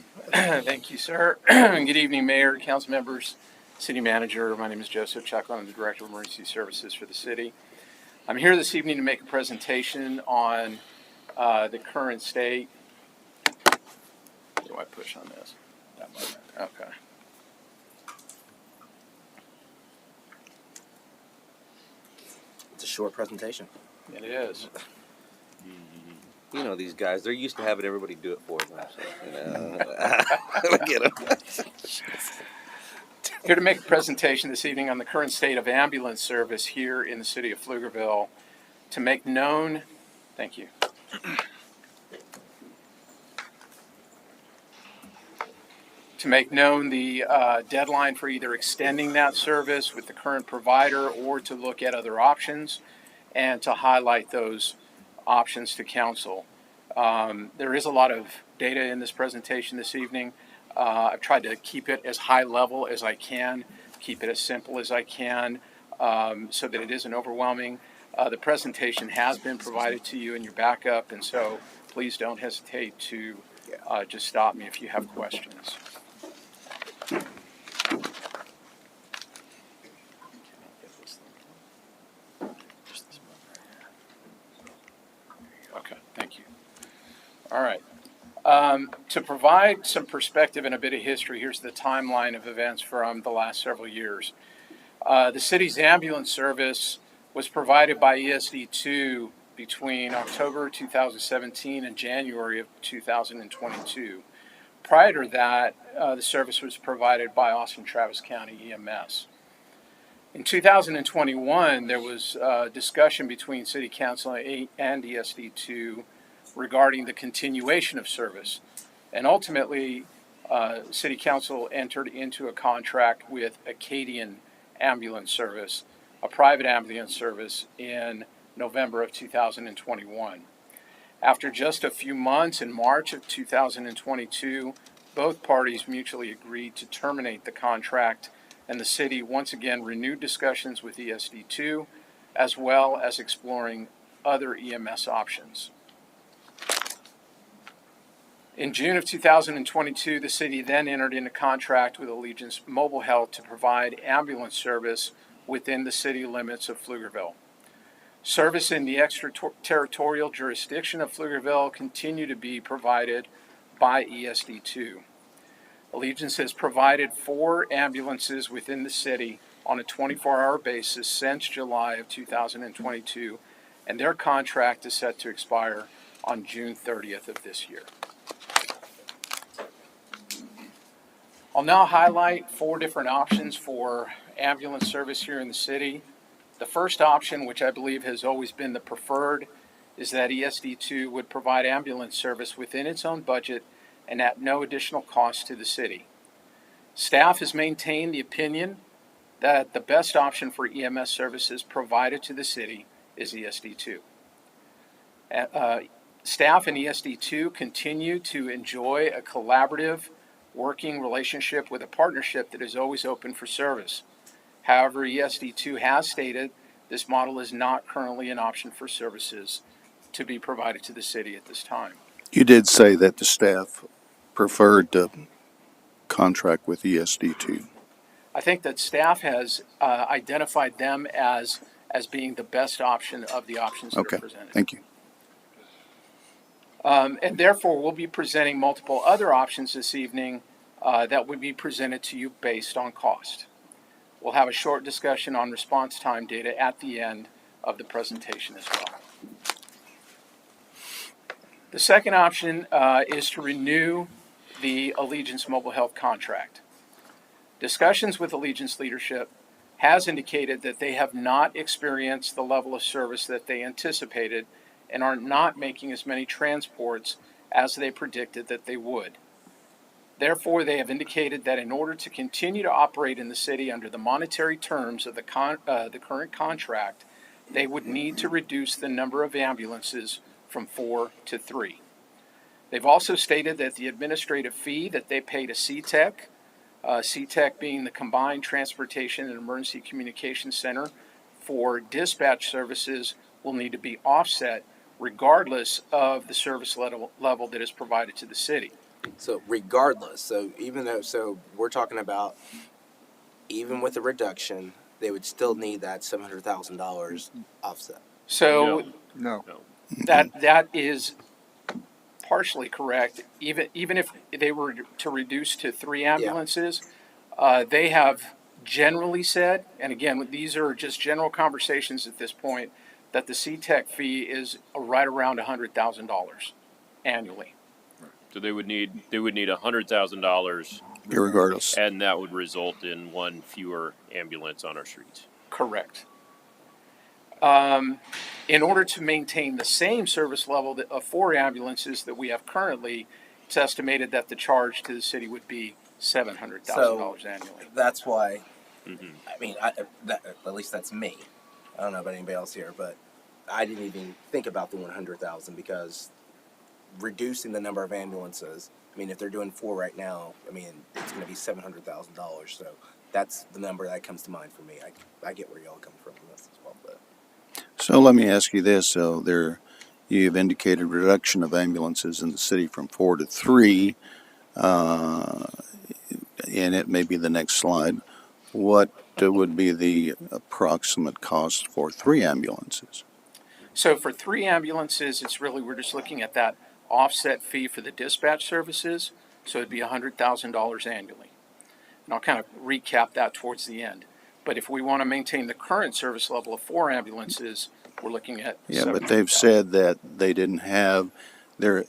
Thank you, sir. Good evening, Mayor, council members, City Manager. My name is Joseph Chacon. I'm the Director of Emergency Services for the city. I'm here this evening to make a presentation on the current state. Do I push on this? That button. Okay. It's a short presentation. It is. You know these guys, they're used to having everybody do it for them. So, look at them. Here to make a presentation this evening on the current state of ambulance service here in the city of Pflugerville. To make known, thank you. To make known the deadline for either extending that service with the current provider or to look at other options, and to highlight those options to council. There is a lot of data in this presentation this evening. I've tried to keep it as high level as I can, keep it as simple as I can, so that it isn't overwhelming. The presentation has been provided to you in your backup, and so please don't hesitate to just stop me if you have questions. Okay, thank you. All right. To provide some perspective and a bit of history, here's the timeline of events from the last several years. The city's ambulance service was provided by ESD2 between October 2017 and January of 2022. Prior to that, the service was provided by Austin Travis County EMS. In 2021, there was discussion between City Council and ESD2 regarding the continuation of service. And ultimately, City Council entered into a contract with Acadian Ambulance Service, a private ambulance service, in November of 2021. After just a few months, in March of 2022, both parties mutually agreed to terminate the contract, and the city once again renewed discussions with ESD2, as well as exploring other EMS options. In June of 2022, the city then entered into contract with Allegiance Mobile Health to provide ambulance service within the city limits of Pflugerville. Service in the extraterritorial jurisdiction of Pflugerville continue to be provided by ESD2. Allegiance has provided 4 ambulances within the city on a 24-hour basis since July of 2022, and their contract is set to expire on June 30th of this year. I'll now highlight 4 different options for ambulance service here in the city. The first option, which I believe has always been the preferred, is that ESD2 would provide ambulance service within its own budget and at no additional cost to the city. Staff has maintained the opinion that the best option for EMS services provided to the city is ESD2. Staff and ESD2 continue to enjoy a collaborative working relationship with a partnership that is always open for service. However, ESD2 has stated this model is not currently an option for services to be provided to the city at this time. You did say that the staff preferred to contract with ESD2. I think that staff has identified them as being the best option of the options that are presented. Thank you. And therefore, we'll be presenting multiple other options this evening that would be presented to you based on cost. We'll have a short discussion on response time data at the end of the presentation as well. The second option is to renew the Allegiance Mobile Health contract. Discussions with Allegiance leadership has indicated that they have not experienced the level of service that they anticipated and are not making as many transports as they predicted that they would. Therefore, they have indicated that in order to continue to operate in the city under the monetary terms of the current contract, they would need to reduce the number of ambulances from 4 to 3. They've also stated that the administrative fee that they pay to CTEC, CTEC being the Combined Transportation and Emergency Communication Center for dispatch services, will need to be offset regardless of the service level that is provided to the city. So regardless, so we're talking about even with a reduction, they would still need that $700,000 offset. So No. that is partially correct. Even if they were to reduce to 3 ambulances, they have generally said, and again, these are just general conversations at this point, that the CTEC fee is right around $100,000 annually. So they would need $100,000, Irregardless. and that would result in 1 fewer ambulance on our streets. Correct. In order to maintain the same service level of 4 ambulances that we have currently, it's estimated that the charge to the city would be $700,000 annually. That's why, I mean, at least that's me. I don't know about anybody else here, but I didn't even think about the 100,000 because reducing the number of ambulances, I mean, if they're doing 4 right now, I mean, it's going to be $700,000. So that's the number that comes to mind for me. I get where y'all come from on this as well. But. So let me ask you this. So you've indicated reduction of ambulances in the city from 4 to 3, and it may be the next slide. What would be the approximate cost for 3 ambulances? So for 3 ambulances, we're just looking at that offset fee for the dispatch services. So it'd be $100,000 annually. And I'll kind of recap that towards the end. But if we want to maintain the current service level of 4 ambulances, we're looking at but they've said that they didn't have their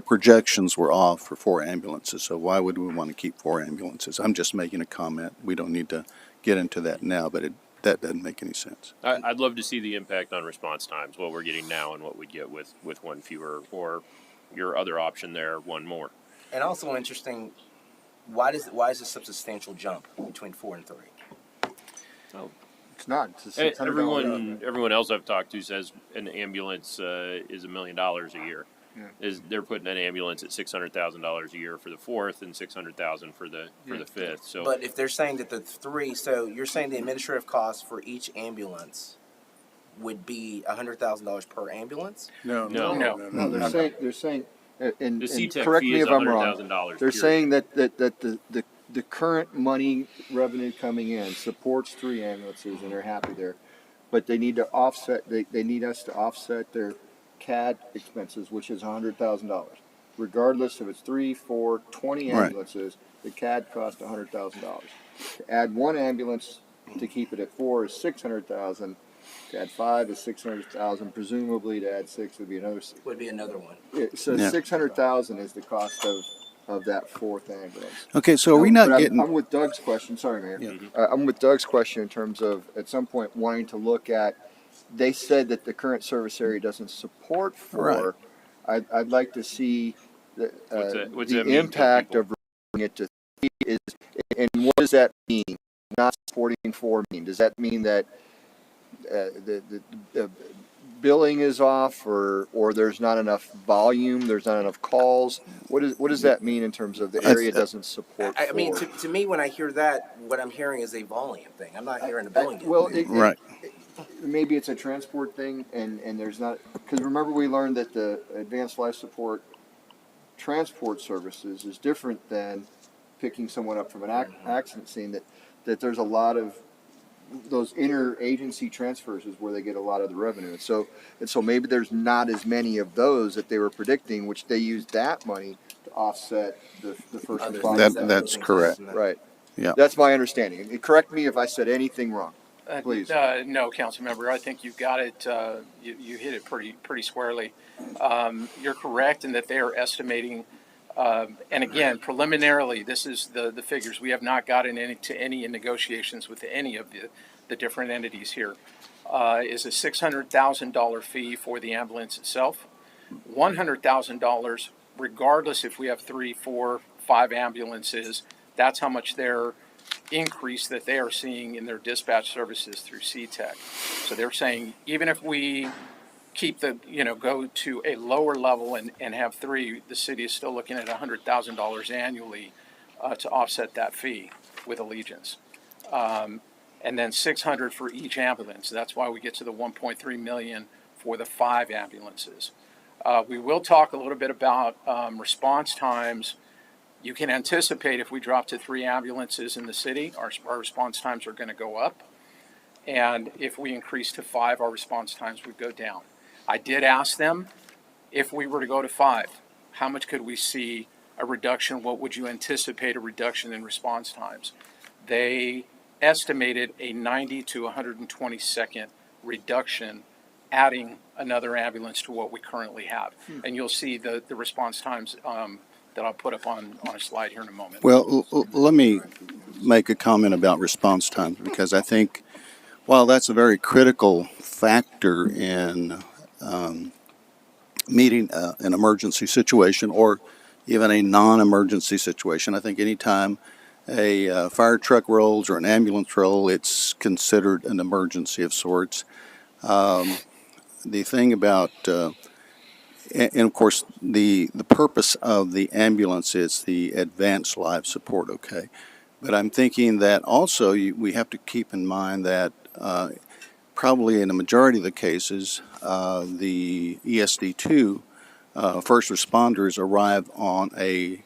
projections were off for 4 ambulances. So why would we want to keep 4 ambulances? I'm just making a comment. We don't need to get into that now, but that doesn't make any sense. I'd love to see the impact on response times, what we're getting now and what we get with 1 fewer, or your other option there, 1 more. And also interesting, why is this such a substantial jump between 4 and 3? Oh. It's not. It's a $600. Everyone else I've talked to says an ambulance is $1 million a year. Yeah. They're putting an ambulance at $600,000 a year for the 4th and $600,000 for the 5th. So, but if they're saying that the 3, so you're saying the administrative cost for each ambulance would be $100,000 per ambulance? No. They're saying, and the CTEC correct fee me is if I'm wrong. $100,000. They're saying that the current money revenue coming in supports 3 ambulances, and they're happy there. but they need to offset, they need us to offset their CAD expenses, which is $100,000. Regardless if it's 3, 4, 20 Right. ambulances, the CAD costs $100,000. To add one ambulance to keep it at 4 is $600,000. To add 5 is $600,000. Presumably, to add 6 would be another. Would be another one. So Yeah. 600,000 is the cost of that fourth ambulance. Okay, so are we But not getting? I'm with Doug's question. Sorry, Mayor. Yeah. I'm with Doug's question in terms of at some point wanting to look at. They said that the current service area doesn't support 4. I'd like to see the, What's that mean to impact people? of bringing it to 3 is, and what does that mean? Not supporting 4 mean? Does that mean that the billing is off, or there's not enough volume, there's not enough calls? What does that mean in terms of the area doesn't support? I mean, 4? to me, when I hear that, what I'm hearing is a volume thing. I'm not hearing a billing thing. Well, Right. maybe it's a transport thing, and there's not, because remember we learned that the advanced life support transport services is different than picking someone up from an accident scene. That there's a lot of those interagency transfers is where they get a lot of the revenue, and so maybe there's not as many of those that they were predicting, which they used that money to offset the first responders. That's correct. Right. Yeah. That's my understanding. And correct me if I said anything wrong. Please. No, council member, I think you've got it, you hit it pretty squarely. You're correct in that they are estimating, and again, preliminarily, this is the figures. We have not gotten into any negotiations with any of the different entities here. Is a $600,000 fee for the ambulance itself, $100,000 regardless if we have 3, 4, 5 ambulances. That's how much their increase that they are seeing in their dispatch services through CTEC. So they're saying even if we keep go to a lower level and have 3, the city is still looking at $100,000 annually to offset that fee with Allegiance. And then 600 for each ambulance. That's why we get to the 1.3 million for the 5 ambulances. We will talk a little bit about response times. You can anticipate if we drop to 3 ambulances in the city, our response times are going to go up. And if we increase to 5, our response times would go down. I did ask them, if we were to go to 5, how much could we see a reduction? What would you anticipate a reduction in response times? They estimated a 90 to 120 second reduction, adding another ambulance to what we currently have. And you'll see the response times that I'll put up on a slide here in a moment. Well, let me make a comment about response time, because I think while that's a very critical factor in meeting an emergency situation or even a non-emergency situation, I think anytime a fire truck rolls or an ambulance roll, it's considered an emergency of sorts. The thing about and of course, the purpose of the ambulance is the advanced life support, okay? But I'm thinking that also we have to keep in mind that probably in a majority of the cases, the ESD2 first responders arrive on a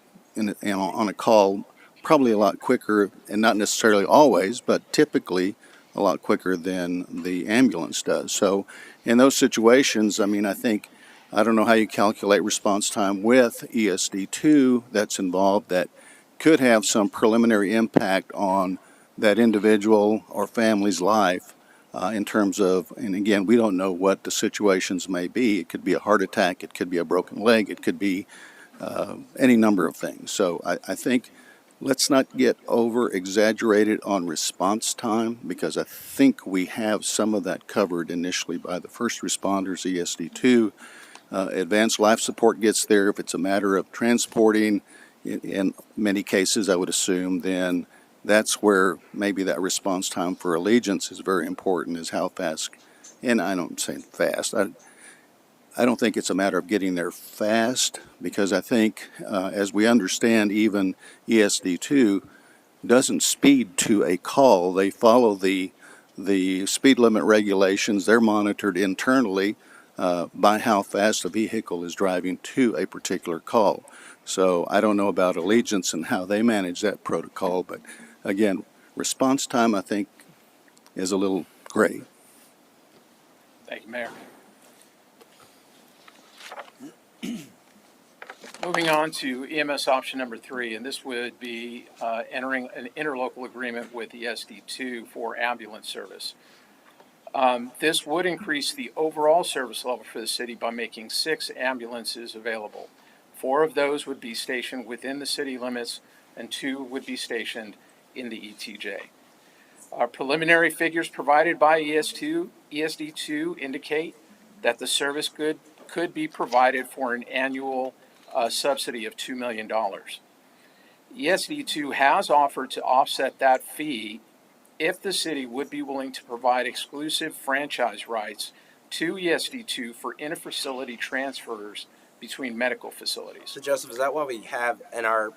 call probably a lot quicker, and not necessarily always, but typically a lot quicker than the ambulance does. So in those situations, I mean, I don't know how you calculate response time with ESD2 that's involved that could have some preliminary impact on that individual or family's life in terms of, and again, we don't know what the situations may be. It could be a heart attack, it could be a broken leg, it could be any number of things. So I think let's not get over exaggerated on response time, because I think we have some of that covered initially by the first responders, ESD2. Advanced life support gets there. If it's a matter of transporting, in many cases, I would assume, then that's where maybe that response time for Allegiance is very important, is how fast. And I don't say fast. I don't think it's a matter of getting there fast, because I think, as we understand, even ESD2 doesn't speed to a call. They follow the speed limit regulations. They're monitored internally by how fast a vehicle is driving to a particular call. So I don't know about Allegiance and how they manage that protocol, but again, response time I think is a little gray. Thank you, Mayor. Moving on to EMS option number 3, and this would be entering an interlocal agreement with ESD2 for ambulance service. This would increase the overall service level for the city by making 6 ambulances available. 4 of those would be stationed within the city limits, and 2 would be stationed in the ETJ. Preliminary figures provided by ESD2 indicate that the service could be provided for an annual subsidy of $2 million. ESD2 has offered to offset that fee if the city would be willing to provide exclusive franchise rights to ESD2 for interfacility transfers between medical facilities. So Joseph, is that why we have in our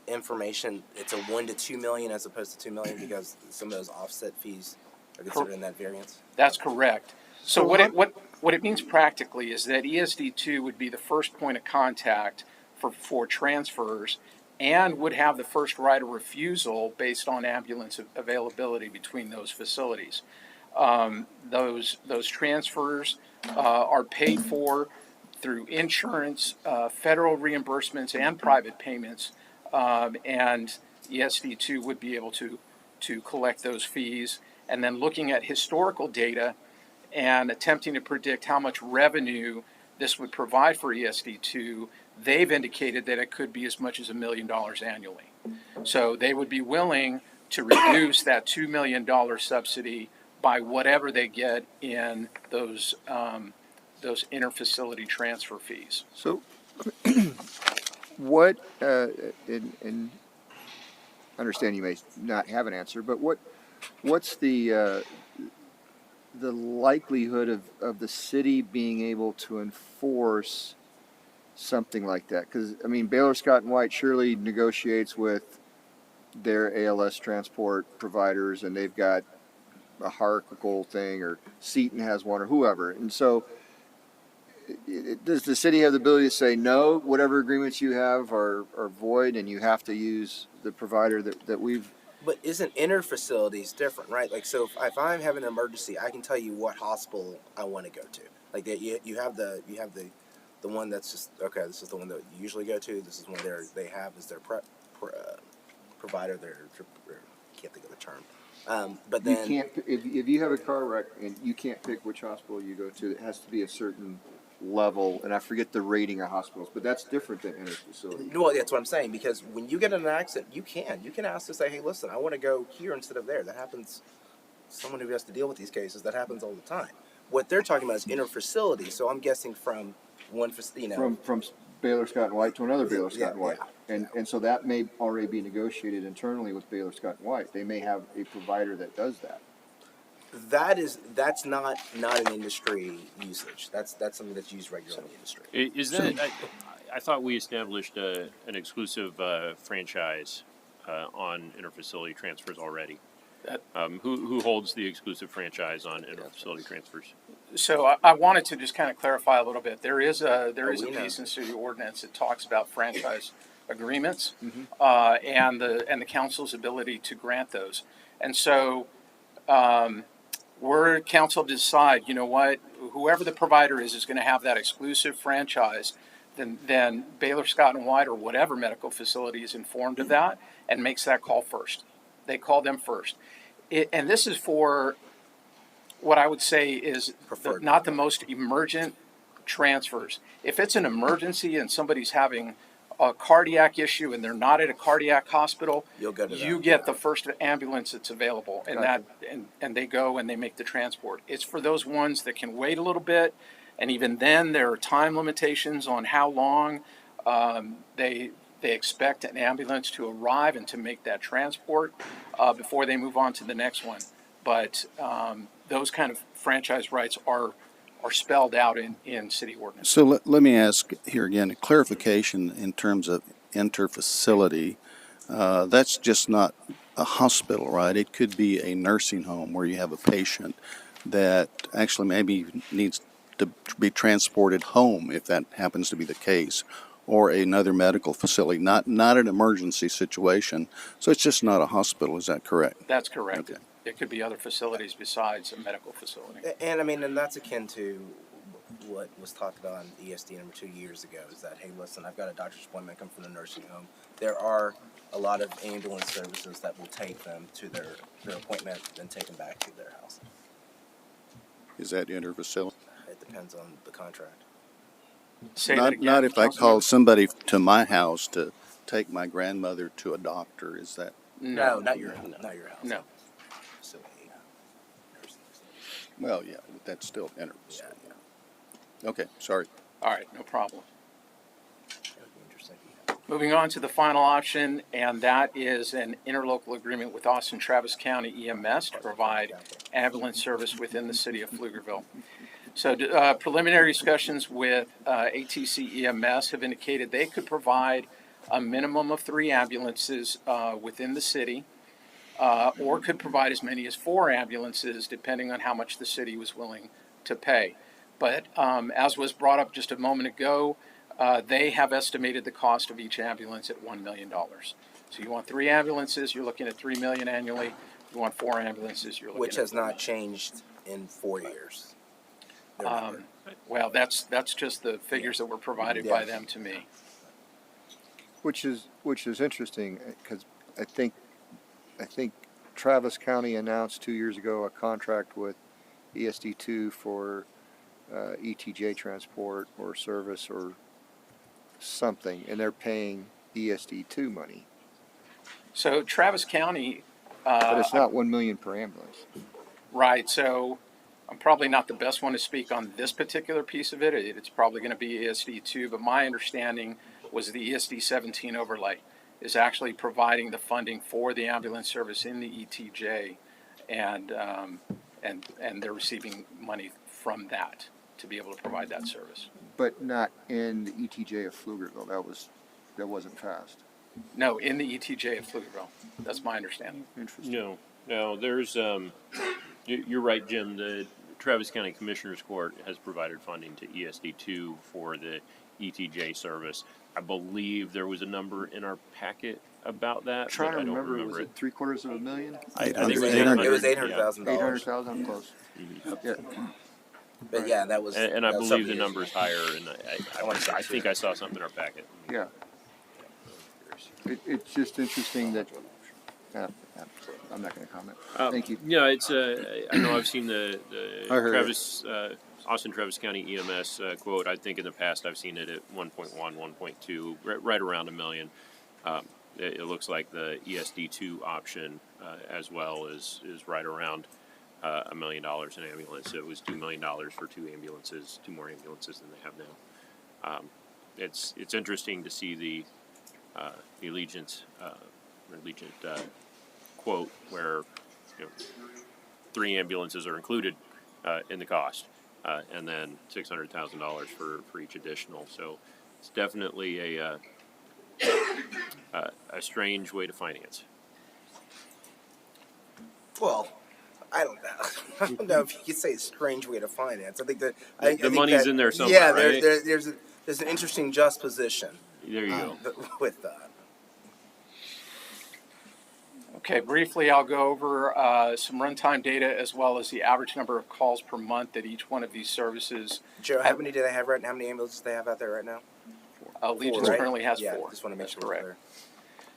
information it's a 1 to 2 million as opposed to 2 million because some of those offset fees are considered in that variance? That's correct. So what it means practically is that ESD2 would be the first point of contact for transfers and would have the first right of refusal based on ambulance availability between those facilities. Those transfers are paid for through insurance, federal reimbursements, and private payments, and ESD2 would be able to collect those fees. And then looking at historical data and attempting to predict how much revenue this would provide for ESD2, they've indicated that it could be as much as $1 million annually. So they would be willing to reduce that $2 million subsidy by whatever they get in those interfacility transfer fees. So, what, and understand you may not have an answer, but what's the likelihood of the city being able to enforce something like that? Because, I mean, Baylor Scott and White surely negotiates with their ALS transport providers, and they've got a hierarchical thing, or Seton has one, or whoever. And so, does the city have the ability to say, no, whatever agreements you have are void, and you have to use the provider that we've... But isn't inter-facilities different, right? Like, so if I'm having an emergency, I can tell you what hospital I want to go to. Like, you have the one that's just, okay, this is the one that you usually go to. This is one they have as their provider. I can't think of the term. But then you can't, if you have a car wreck and you can't pick which hospital you go to, it has to be a certain level, and I forget the rating of hospitals, but that's different than inter-facility. Well, that's what I'm saying, because when you get in an accident, you can ask to say, hey, listen, I want to go here instead of there. That happens. Someone who has to deal with these cases, that happens all the time. What they're talking about is inter-facility. So I'm guessing from one, from Baylor Scott and White to another Baylor Scott and White, yeah. and so that may already be negotiated internally with Baylor Scott and White. They may have a provider that does that. That's not an industry usage. That's something that's used regularly in the industry. Is that? I thought we established an exclusive franchise on interfacility transfers already. Who holds the exclusive franchise on interfacility transfers? So I wanted to just kind of clarify a little bit. There is a piece in city ordinance that talks about franchise agreements, and the council's ability to grant those. And so, were council to decide, you know what, whoever the provider is going to have that exclusive franchise, then Baylor Scott and White or whatever medical facility is informed of that and makes that call first. They call them first. And this is for what I would say is not the most emergent transfers. If it's an emergency and somebody's having a cardiac issue and they're not at a cardiac hospital, you get the first ambulance that's available, and and they go and they make the transport. It's for those ones that can wait a little bit, and even then there are time limitations on how long they expect an ambulance to arrive and to make that transport before they move on to the next one. But those kind of franchise rights are spelled out in city ordinance. So let me ask here again, a clarification in terms of interfacility. That's just not a hospital, right? It could be a nursing home where you have a patient that actually maybe needs to be transported home, if that happens to be the case, or another medical facility, not an emergency situation. So it's just not a hospital, is that correct? That's correct. Okay. it could be other facilities besides a medical facility. And I mean, and that's akin to what was talked about in ESD number 2 years ago, is that, hey, listen, I've got a doctor's appointment, come from the nursing home. There are a lot of ambulance services that will take them to their appointment and take them back to their house. Is that interfacility? It depends on the contract. Say that Not, again, not if I Councilman. called somebody to my house to take my grandmother to a doctor, is that? No, not your house. No. Facility. Nursing facility. Well, yeah, but that's still Yeah, interfacility. yeah. Okay, sorry. All right, no problem. That would be interesting. Moving on to the final option, and that is an interlocal agreement with Austin Travis County EMS to provide ambulance service within the city of Pflugerville. So preliminary discussions with ATC EMS have indicated they could provide a minimum of 3 ambulances within the city, or could provide as many as 4 ambulances, depending on how much the city was willing to pay. But as was brought up just a moment ago, they have estimated the cost of each ambulance at $1 million. So you want 3 ambulances, you're looking at $3 million annually. You want 4 ambulances, you're looking Which at has not changed in 4 years. Their number. well, that's just the figures that were provided by them to me. Which is interesting, because I think Travis County announced 2 years ago a contract with ESD2 for ETJ transport or service or something, and they're paying ESD2 money. So Travis County, But it's not 1 million per ambulance. right, so I'm probably not the best one to speak on this particular piece of it. It's probably going to be ESD2, but my understanding was the ESD 17 overlay is actually providing the funding for the ambulance service in the ETJ, and they're receiving money from that to be able to provide that service. But not in the ETJ of Pflugerville. That wasn't passed. No, in the ETJ of Pflugerville. That's my understanding. Interesting. No, there's, you're right, Jim, the Travis County Commissioners Court has provided funding to ESD2 for the ETJ service. I believe there was a number in our packet about that, I'm trying but to I don't remember, remember was it. it $750,000? I think It was 800. $800,000. 800,000, I'm close. Yeah. But yeah, that was. And I that was believe several the years number's ago. higher, and I think I saw something in our packet. Yeah. It's just interesting that, I'm not going to comment. Thank you. Yeah, it's, I know I've seen the I heard Travis, Austin Travis County EMS quote. I think in the past I've seen it at 1.1, 1.2, right around $1 million. It looks like the ESD2 option as well is right around $1 million in ambulance. It was $2 million for 2 ambulances, 2 more ambulances than they have now. It's interesting to see the Allegiant quote where 3 ambulances are included in the cost, and then $600,000 for each additional. So it's definitely a strange way to finance. Well, I don't know. I don't know if you could say a strange way to finance. I think that The money's in there somewhere, Yeah, right? there's an interesting juxtaposition There you go. with that. Okay, briefly, I'll go over some runtime data as well as the average number of calls per month that each one of these services. Joe, how many do they have right now? How many ambulances do they have out there right now? Allegiance 4, right? currently has Yeah, 4. just want to make That's sure we're clear.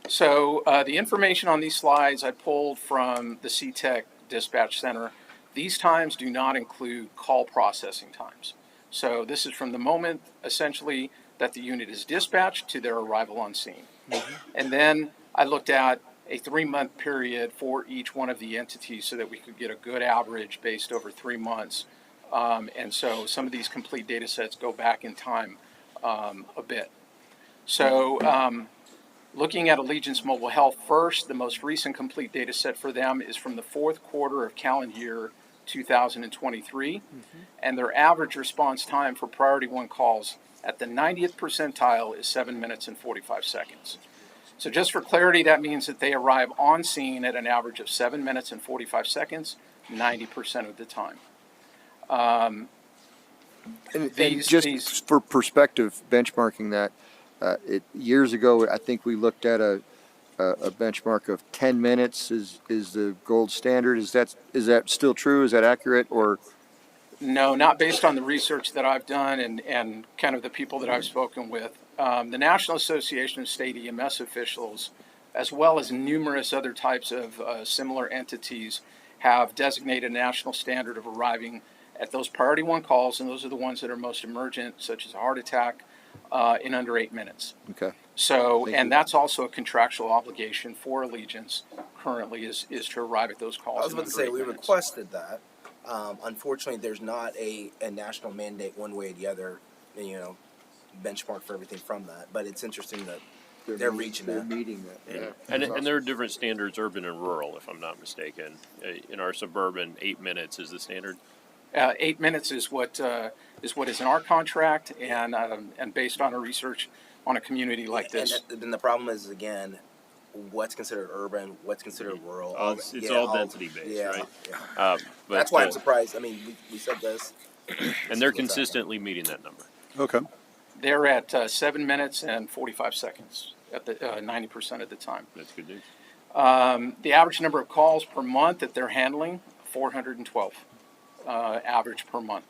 So the information on these slides I pulled from the CTEC Dispatch Center. These times do not include call processing times. So this is from the moment, essentially, that the unit is dispatched to their arrival on scene. And then I looked at a 3-month period for each one of the entities so that we could get a good average based over 3 months. And so some of these complete data sets go back in time a bit. So looking at Allegiance Mobile Health first, the most recent complete data set for them is from the 4th quarter of calendar year 2023. And their average response time for priority 1 calls at the 90th percentile is 7 minutes and 45 seconds. So just for clarity, that means that they arrive on scene at an average of 7 minutes and 45 seconds, 90% of the time. And just for perspective, benchmarking that, years ago, I think we looked at a a benchmark of 10 minutes is the gold standard. Is that still true? Is that accurate? Or No, not based on the research that I've done and kind of the people that I've spoken with. The National Association of State EMS Officials, as well as numerous other types of similar entities, have designated a national standard of arriving at those priority one calls, and those are the ones that are most emergent, such as a heart attack, in under 8 minutes. okay, So, Thank and you. that's also a contractual obligation for Allegiance currently is to arrive at those calls. I was in about to under say, 8 we minutes. requested that. Unfortunately, there's not a national mandate one way or the other, benchmark for everything from that. But it's interesting that they're reaching they're that. meeting that. Yeah. And there are different standards, urban and rural, if I'm not mistaken. In our suburban, 8 minutes is the standard. 8 minutes is what is in our contract, and based on our research on a community like this. And then the problem is, again, what's considered urban, what's considered rural. It's all density based, yeah, right? Yeah. But, That's why I'm surprised. I mean, we said this. and they're consistently meeting that number. Okay. They're at 7 minutes and 45 seconds at the 90% of the time. That's good news. The average number of calls per month that they're handling, 412 average per month.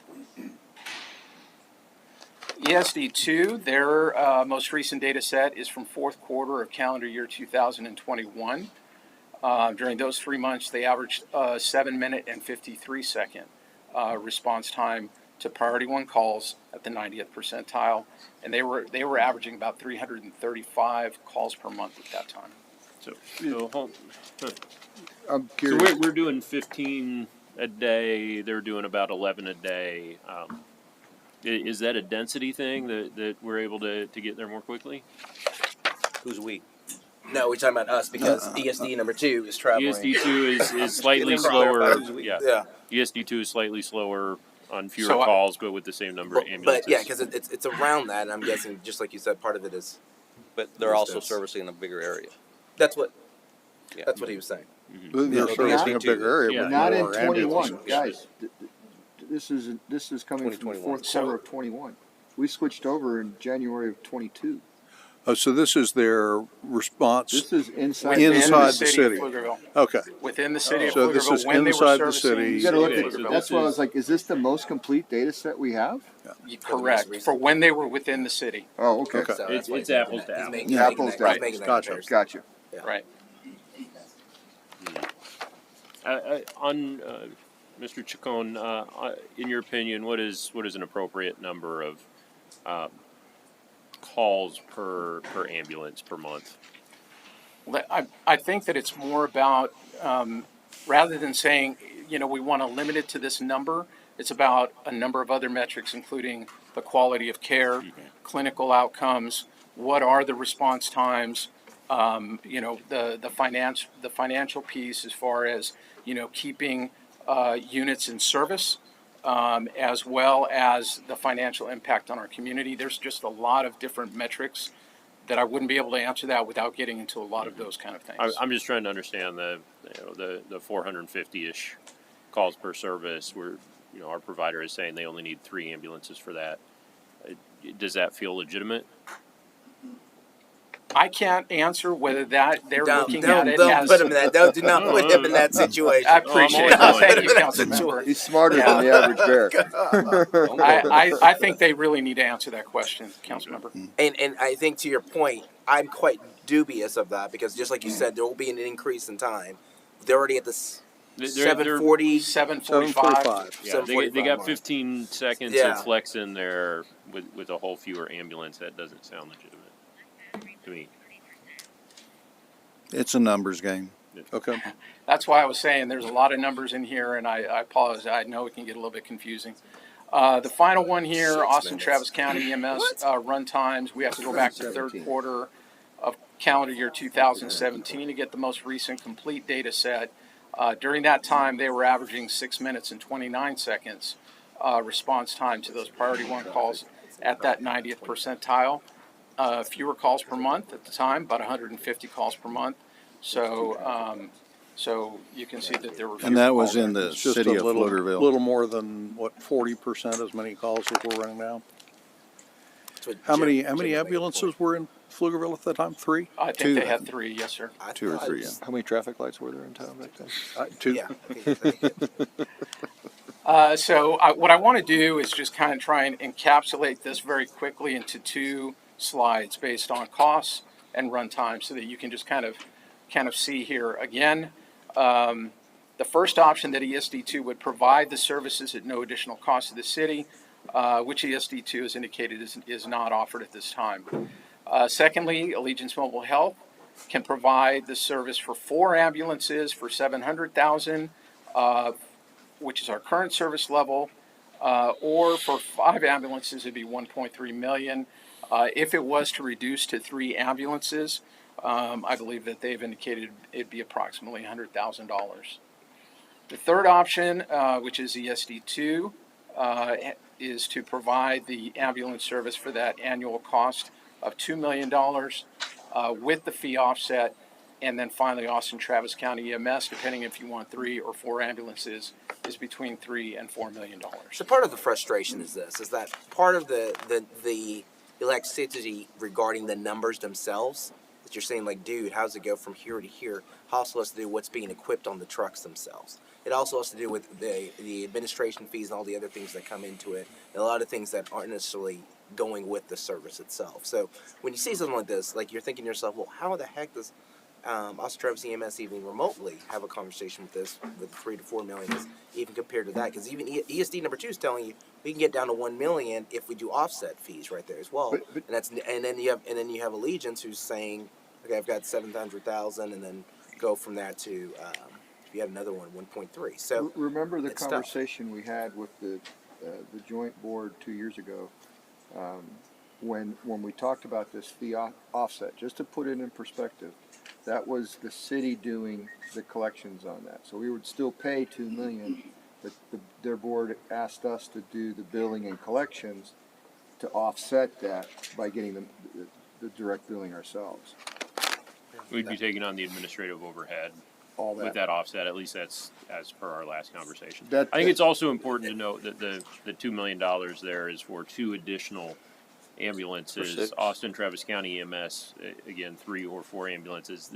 ESD2, their most recent data set is from fourth quarter of calendar year 2021. During those 3 months, they averaged 7 minute and 53 second response time to priority one calls at the 90th percentile, and they were averaging about 335 calls per month at that time. I'm So curious. we're doing 15 a day. They're doing about 11 a day. Is that a density thing that we're able to get there more quickly? Who's we? No, we're talking about us because ESD number 2 is traveling. ESD2 is slightly Get them clarified slower. who's we. Yeah. Yeah. ESD2 is slightly slower on fewer So calls, but with the same number of ambulances. But yeah, because it's around that, and I'm guessing, just like you said, part of it is But they're also Distance. servicing a bigger area. that's what Yeah. that's what he was saying. They're Yeah, servicing a ESD2 bigger area. Yeah. with Not in more 21, ambulances. guys. This is coming from the 2021. fourth quarter of 21. We switched over in January of 22. So this is their response. This is inside. Within Inside the the city city. of Pflugerville. Okay. Within the city of So Pflugerville, this is when they were inside the servicing city. You gotta look Okay, at so it. That's this why I is- was like, is this the most complete data set we have? Correct, for when they were within the city, Oh, okay. Okay. So It's that's why it's he's making apples that- to he's apples. making- Apples making to that- apples. making that Gotcha. comparison. Gotcha. right? Mr. Chacon, in your opinion, what is an appropriate number of calls per ambulance per month? I think that it's more about, rather than saying, we want to limit it to this number, it's about a number of other metrics, including the quality of care, clinical outcomes, what are the response times, the financial piece as far as, keeping units in service, as well as the financial impact on our community. There's just a lot of different metrics that I wouldn't be able to answer that without getting into a lot of those kind of things. I'm just trying to understand the 450-ish calls per service where, our provider is saying they only need 3 ambulances for that. Does that feel legitimate? I can't answer whether that they're looking at Don't it put as. him in that. Do not put him in that situation. I appreciate I'm that. always Thank you, going. Council Member. He's smarter than the average bear. I think they really need to answer that question, Council Member. And I think to your point, I'm quite dubious of that because just like you said, there will be an increase in time. They're already at this They're- 740. 7:45. 7:45. Yeah, they 7:45 got mark. 15 seconds Yeah. of flex in there with a whole fewer ambulance. That doesn't sound legitimate to me. It's a numbers game. Okay. That's why I was saying there's a lot of numbers in here, and I apologize. I know it can get a little bit confusing. The final one here, 6 Austin minutes. Travis County EMS run times. We have to go back to third 17. quarter of calendar year 2017 to get the most recent complete data set. During that time, they were averaging 6 minutes and 29 seconds response time to those priority one calls at that 90th percentile. Fewer calls per month at the time, about 150 calls per month. So, so you can see that there were. And that was fewer in calls. the It's just city a of little, Pflugerville. little more than, 40% as many calls as we're running now? That's what How many Jim made the ambulances point. were in Pflugerville at the time? 3? I think Two. they had 3, yes, sir. I 2 or thought 3, it yeah. was- How many traffic lights were there in town back then? 2. Yeah. I think What I want to do is just kind of try and encapsulate this very quickly into 2 slides based on costs and runtime, so that you can just kind of see here again. The first option, that ESD2 would provide the services at no additional cost to the city, which ESD2 has indicated is not offered at this time. Secondly, Allegiance Mobile Health can provide the service for 4 ambulances for $700,000, which is our current service level, or for 5 ambulances, it'd be $1.3 million. If it was to reduce to 3 ambulances, I believe that they've indicated it'd be approximately $100,000. The third option, which is ESD2, is to provide the ambulance service for that annual cost of $2 million with the fee offset. And then finally, Austin Travis County EMS, depending if you want 3 or 4 ambulances, is between $3 and $4 million. So part of the frustration is that part of the electricity regarding the numbers themselves, that you're saying, like, dude, how's it go from here to here, also has to do with what's being equipped on the trucks themselves. It also has to do with the administration fees and all the other things that come into it, and a lot of things that aren't necessarily going with the service itself. So when you see something like this, like, you're thinking to yourself, well, how the heck does Austin Travis EMS even remotely have a conversation with this, with 3 to 4 million, even compared to that? Because even ESD number 2 is telling you we can get down to 1 million if we do offset fees right there as well. And then you have Allegiance who's saying, okay, I've got 700,000, and then go from that to if you had another one, 1.3. So Remember the it's tough. conversation we had with the joint board 2 years ago, when we talked about this fee offset. Just to put it in perspective, that was the city doing the collections on that. So we would still pay $2 million, but their board asked us to do the billing and collections to offset that by getting the direct billing ourselves. We'd be taking on the administrative overhead All with that. that offset. At least that's as per our last conversation. That- I think it's also important to note that the $2 million there is for 2 additional ambulances. For 6. Austin Travis County EMS, again, 3 or 4 ambulances.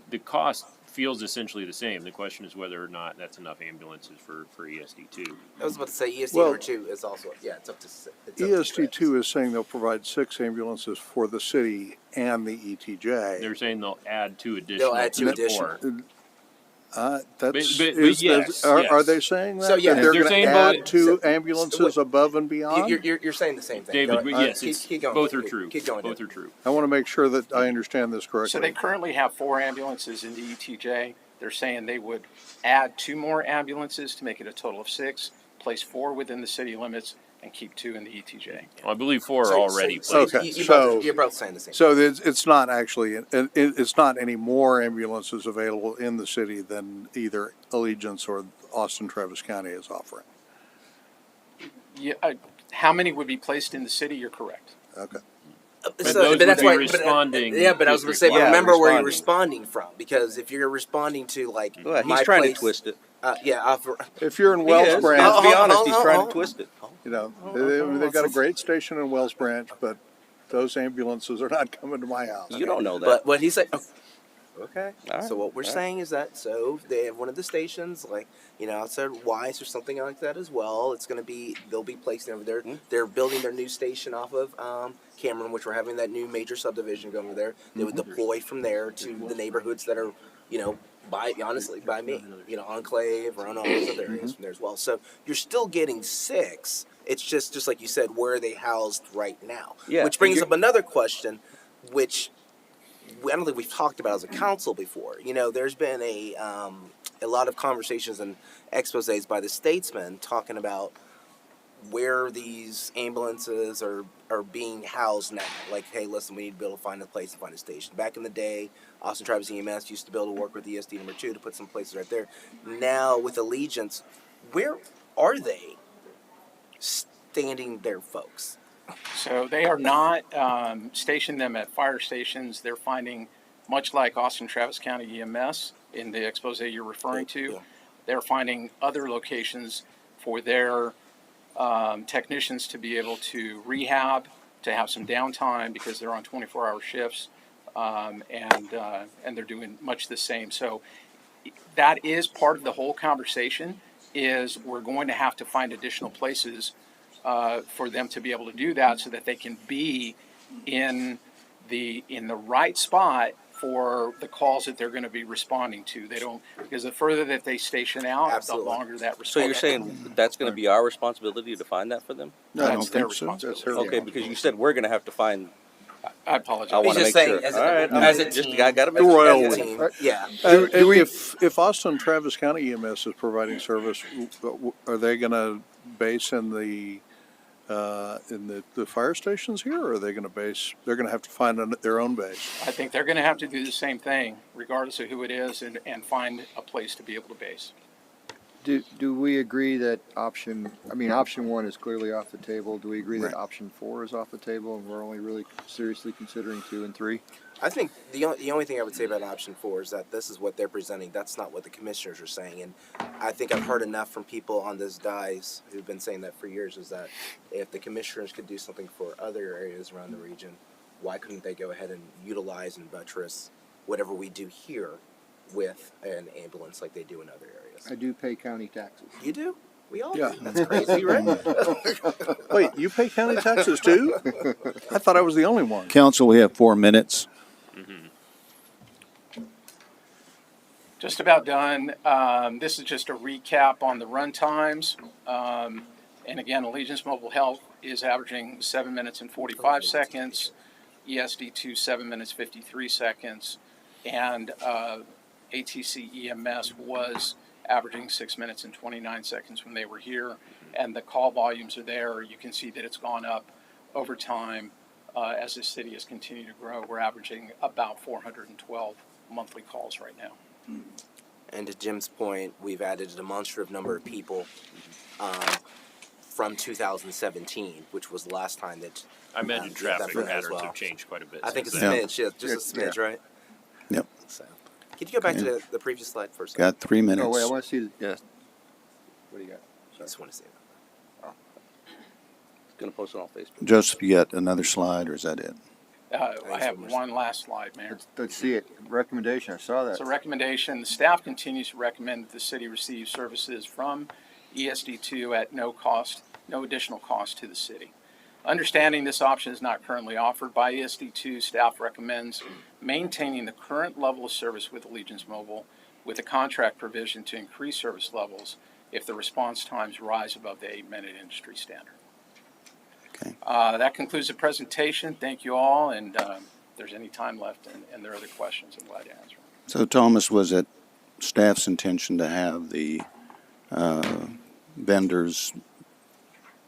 The cost feels essentially the same. The question is whether or not that's enough ambulances for ESD2. I was about to say ESD Well- number 2 is also, yeah, it's up to 6. ESD2 is saying they'll provide 6 ambulances for the city and the ETJ. They're saying they'll add 2 additional. They'll add 2 to additional. 4. That's, But is, yes, are yes. they saying that? So, yeah, that they're they're going saying to add both- 2 so ambulances above and beyond? You're saying the same thing. David, Go but ahead. yes, Keep going. both are true. Keep going. Both David. are true. I want to make sure that I understand this correctly. So they currently have 4 ambulances in the ETJ. They're saying they would add 2 more ambulances to make it a total of 6, place 4 within the city limits, and keep 2 in the ETJ. Well, I believe 4 are So- already so placed. Okay, you're both saying the same. So it's not actually, it's not any more ambulances available in the city than either Allegiance or Austin Travis County is offering. Yeah, how many would be placed in the city? You're correct. Okay. those would that's be why. responding Yeah, but I was going to say, but Yeah, remember where you're responding. responding from, because if you're responding to, like, Well, he's my trying place, to twist it. Yeah, If you're in He Wells is. Branch, Let's be Oh, honest, oh, he's oh, trying oh. to twist it. you know, they've got a great station in Wells Branch, but those ambulances are not coming to my house. You don't know that. But what he said. Okay. All right, So what we're all right. saying is that, so they have one of the stations, like, outside Weiss or something like that as well. It's going to be, they'll be placed over there. They're building their new station off of Cameron, which we're having that new major subdivision go over there. They would deploy from there to the neighborhoods that are, by me, Enclave or on all those other areas from there as well. So you're still getting 6. It's just like you said, where are they housed right now? Yeah, Which brings you're- up another question, which I don't think we've talked about as a council before. There's been a lot of conversations and exposés by the statesmen talking about where these ambulances are being housed now. Like, hey, listen, we need to be able to find a place to find a station. Back in the day, Austin Travis EMS used to be able to work with ESD number 2 to put some places right there. Now with Allegiance, where are they standing their folks? So they are not stationing them at fire stations. They're finding, much like Austin Travis County EMS in the expose you're referring to, Yeah. they're finding other locations for their technicians to be able to rehab to have some downtime because they're on 24-hour shifts, and they're doing much the same. So that is part of the whole conversation. Is we're going to have to find additional places for them to be able to do that, so that they can be in the right spot for the calls that they're going to be responding to. They don't, because the further that they station out, Absolutely. the longer that response. So you're saying that's going to be our responsibility to find that for them? No, I That's don't their think so. responsibility. That's Okay, because you said we're going to have to find. I apologize. I want to just make saying, sure. as, All right, as a just team, I got to make We're sure. all as a in. team, yeah. If Austin Travis County EMS is providing service, are they going to base in the fire stations here, or are they going to base? They're going to have to find their own base. I think they're going to have to do the same thing, regardless of who it is, and find a place to be able to base. Do we agree that option one is clearly off the table? Do we agree Right. that option 4 is off the table and we're only really seriously considering 2 and 3? I think the only thing I would say about option 4 is that this is what they're presenting. That's not what the commissioners are saying. And I think I've heard enough from people on this dais who've been saying that for years, is that if the commissioners could do something for other areas around the region, why couldn't they go ahead and utilize and buttress whatever we do here with an ambulance like they do in other areas? I do pay county taxes. You do? We all Yeah. do. That's crazy, right? Wait, you pay county taxes too? I thought I was the only one. Council, we have 4 minutes. Just about done. This is just a recap on the run times. And again, Allegiance Mobile Health is averaging 7 minutes and 45 seconds, ESD2 7 minutes 53 seconds, and ATC EMS was averaging 6 minutes and 29 seconds when they were here. And the call volumes are there. You can see that it's gone up over time as the city has continued to grow. We're averaging about 412 monthly calls right now. And to Jim's point, we've added a demonstrative number of people from 2017, which was the last time that I imagine that traffic for as patterns well. have changed quite a bit. I think it's a since then. smidge, yeah, just a smidge, right? Yep. So, could you go back Okay. to the previous slide for a second? Got 3 minutes. Oh, wait, I want to see yes. What do you got? I just want to say that. Going to post it on Facebook. Joseph, you got another slide, or is that it? I have one last slide, Mayor. Let's see it. Recommendation. I saw that. It's a recommendation. The staff continues to recommend that the city receive services from ESD2 at no cost, no additional cost to the city. Understanding this option is not currently offered by ESD2, staff recommends maintaining the current level of service with Allegiance Mobile with a contract provision to increase service levels if the response times rise above the 8-minute industry standard. Okay. That concludes the presentation. Thank you all, and if there's any time left and there are other questions, I'm glad to answer. So, Thomas, was it staff's intention to have the vendors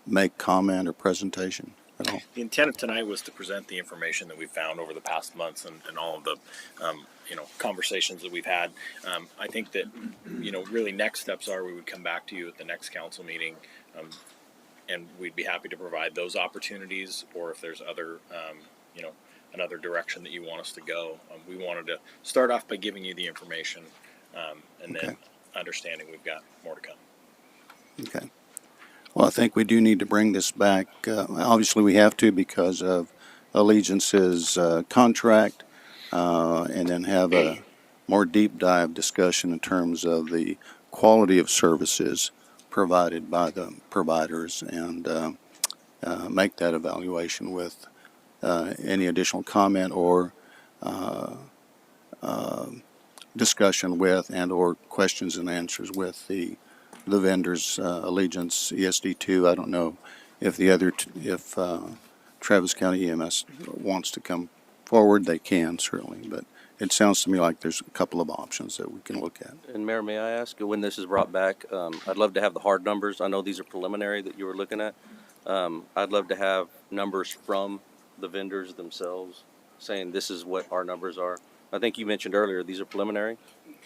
make comment or presentation at all? The intent of tonight was to present the information that we've found over the past months and all of the, conversations that we've had. I think that, really next steps are we would come back to you at the next council meeting, and we'd be happy to provide those opportunities, or if there's other, another direction that you want us to go. We wanted to start off by giving you the information, and then Okay. understanding we've got more to come. Okay. Well, I think we do need to bring this back. Obviously, we have to because of Allegiance's contract, and then have a more deep dive discussion in terms of the quality of services provided by the providers, and make that evaluation with any additional comment or discussion with and or questions and answers with the vendors, Allegiance, ESD2. I don't know if the other, if Travis County EMS wants to come forward, they can certainly, but it sounds to me like there's a couple of options that we can look at. And Mayor, may I ask, when this is brought back, I'd love to have the hard numbers. I know these are preliminary that you were looking at. I'd love to have numbers from the vendors themselves saying this is what our numbers are. I think you mentioned earlier, these are preliminary,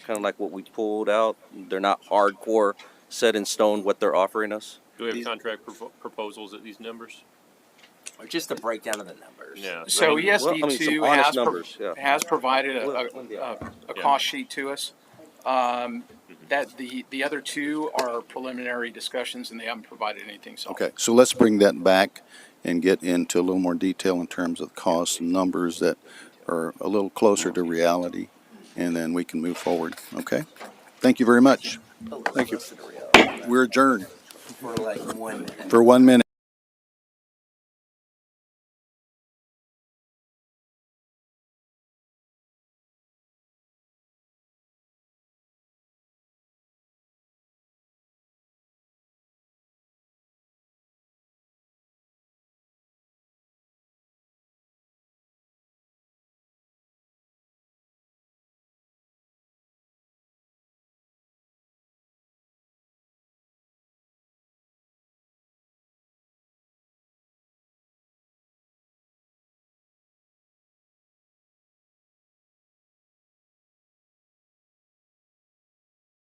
kind of like what we pulled out. They're not hardcore set in stone what they're offering us. Do we have contract proposals at these numbers? Or just a breakdown of the numbers. Yeah. So I mean, ESD2 some honest has, numbers, yeah. has provided a Yeah. cost sheet to us. That the other two are preliminary discussions, and they haven't provided anything. So Okay, so let's bring that back and get into a little more detail in terms of costs and numbers that are a little closer to reality, and then we can move forward. Okay? Thank you very much. A little Thank you. closer to reality. We're adjourned For like 1 minute. for 1 minute.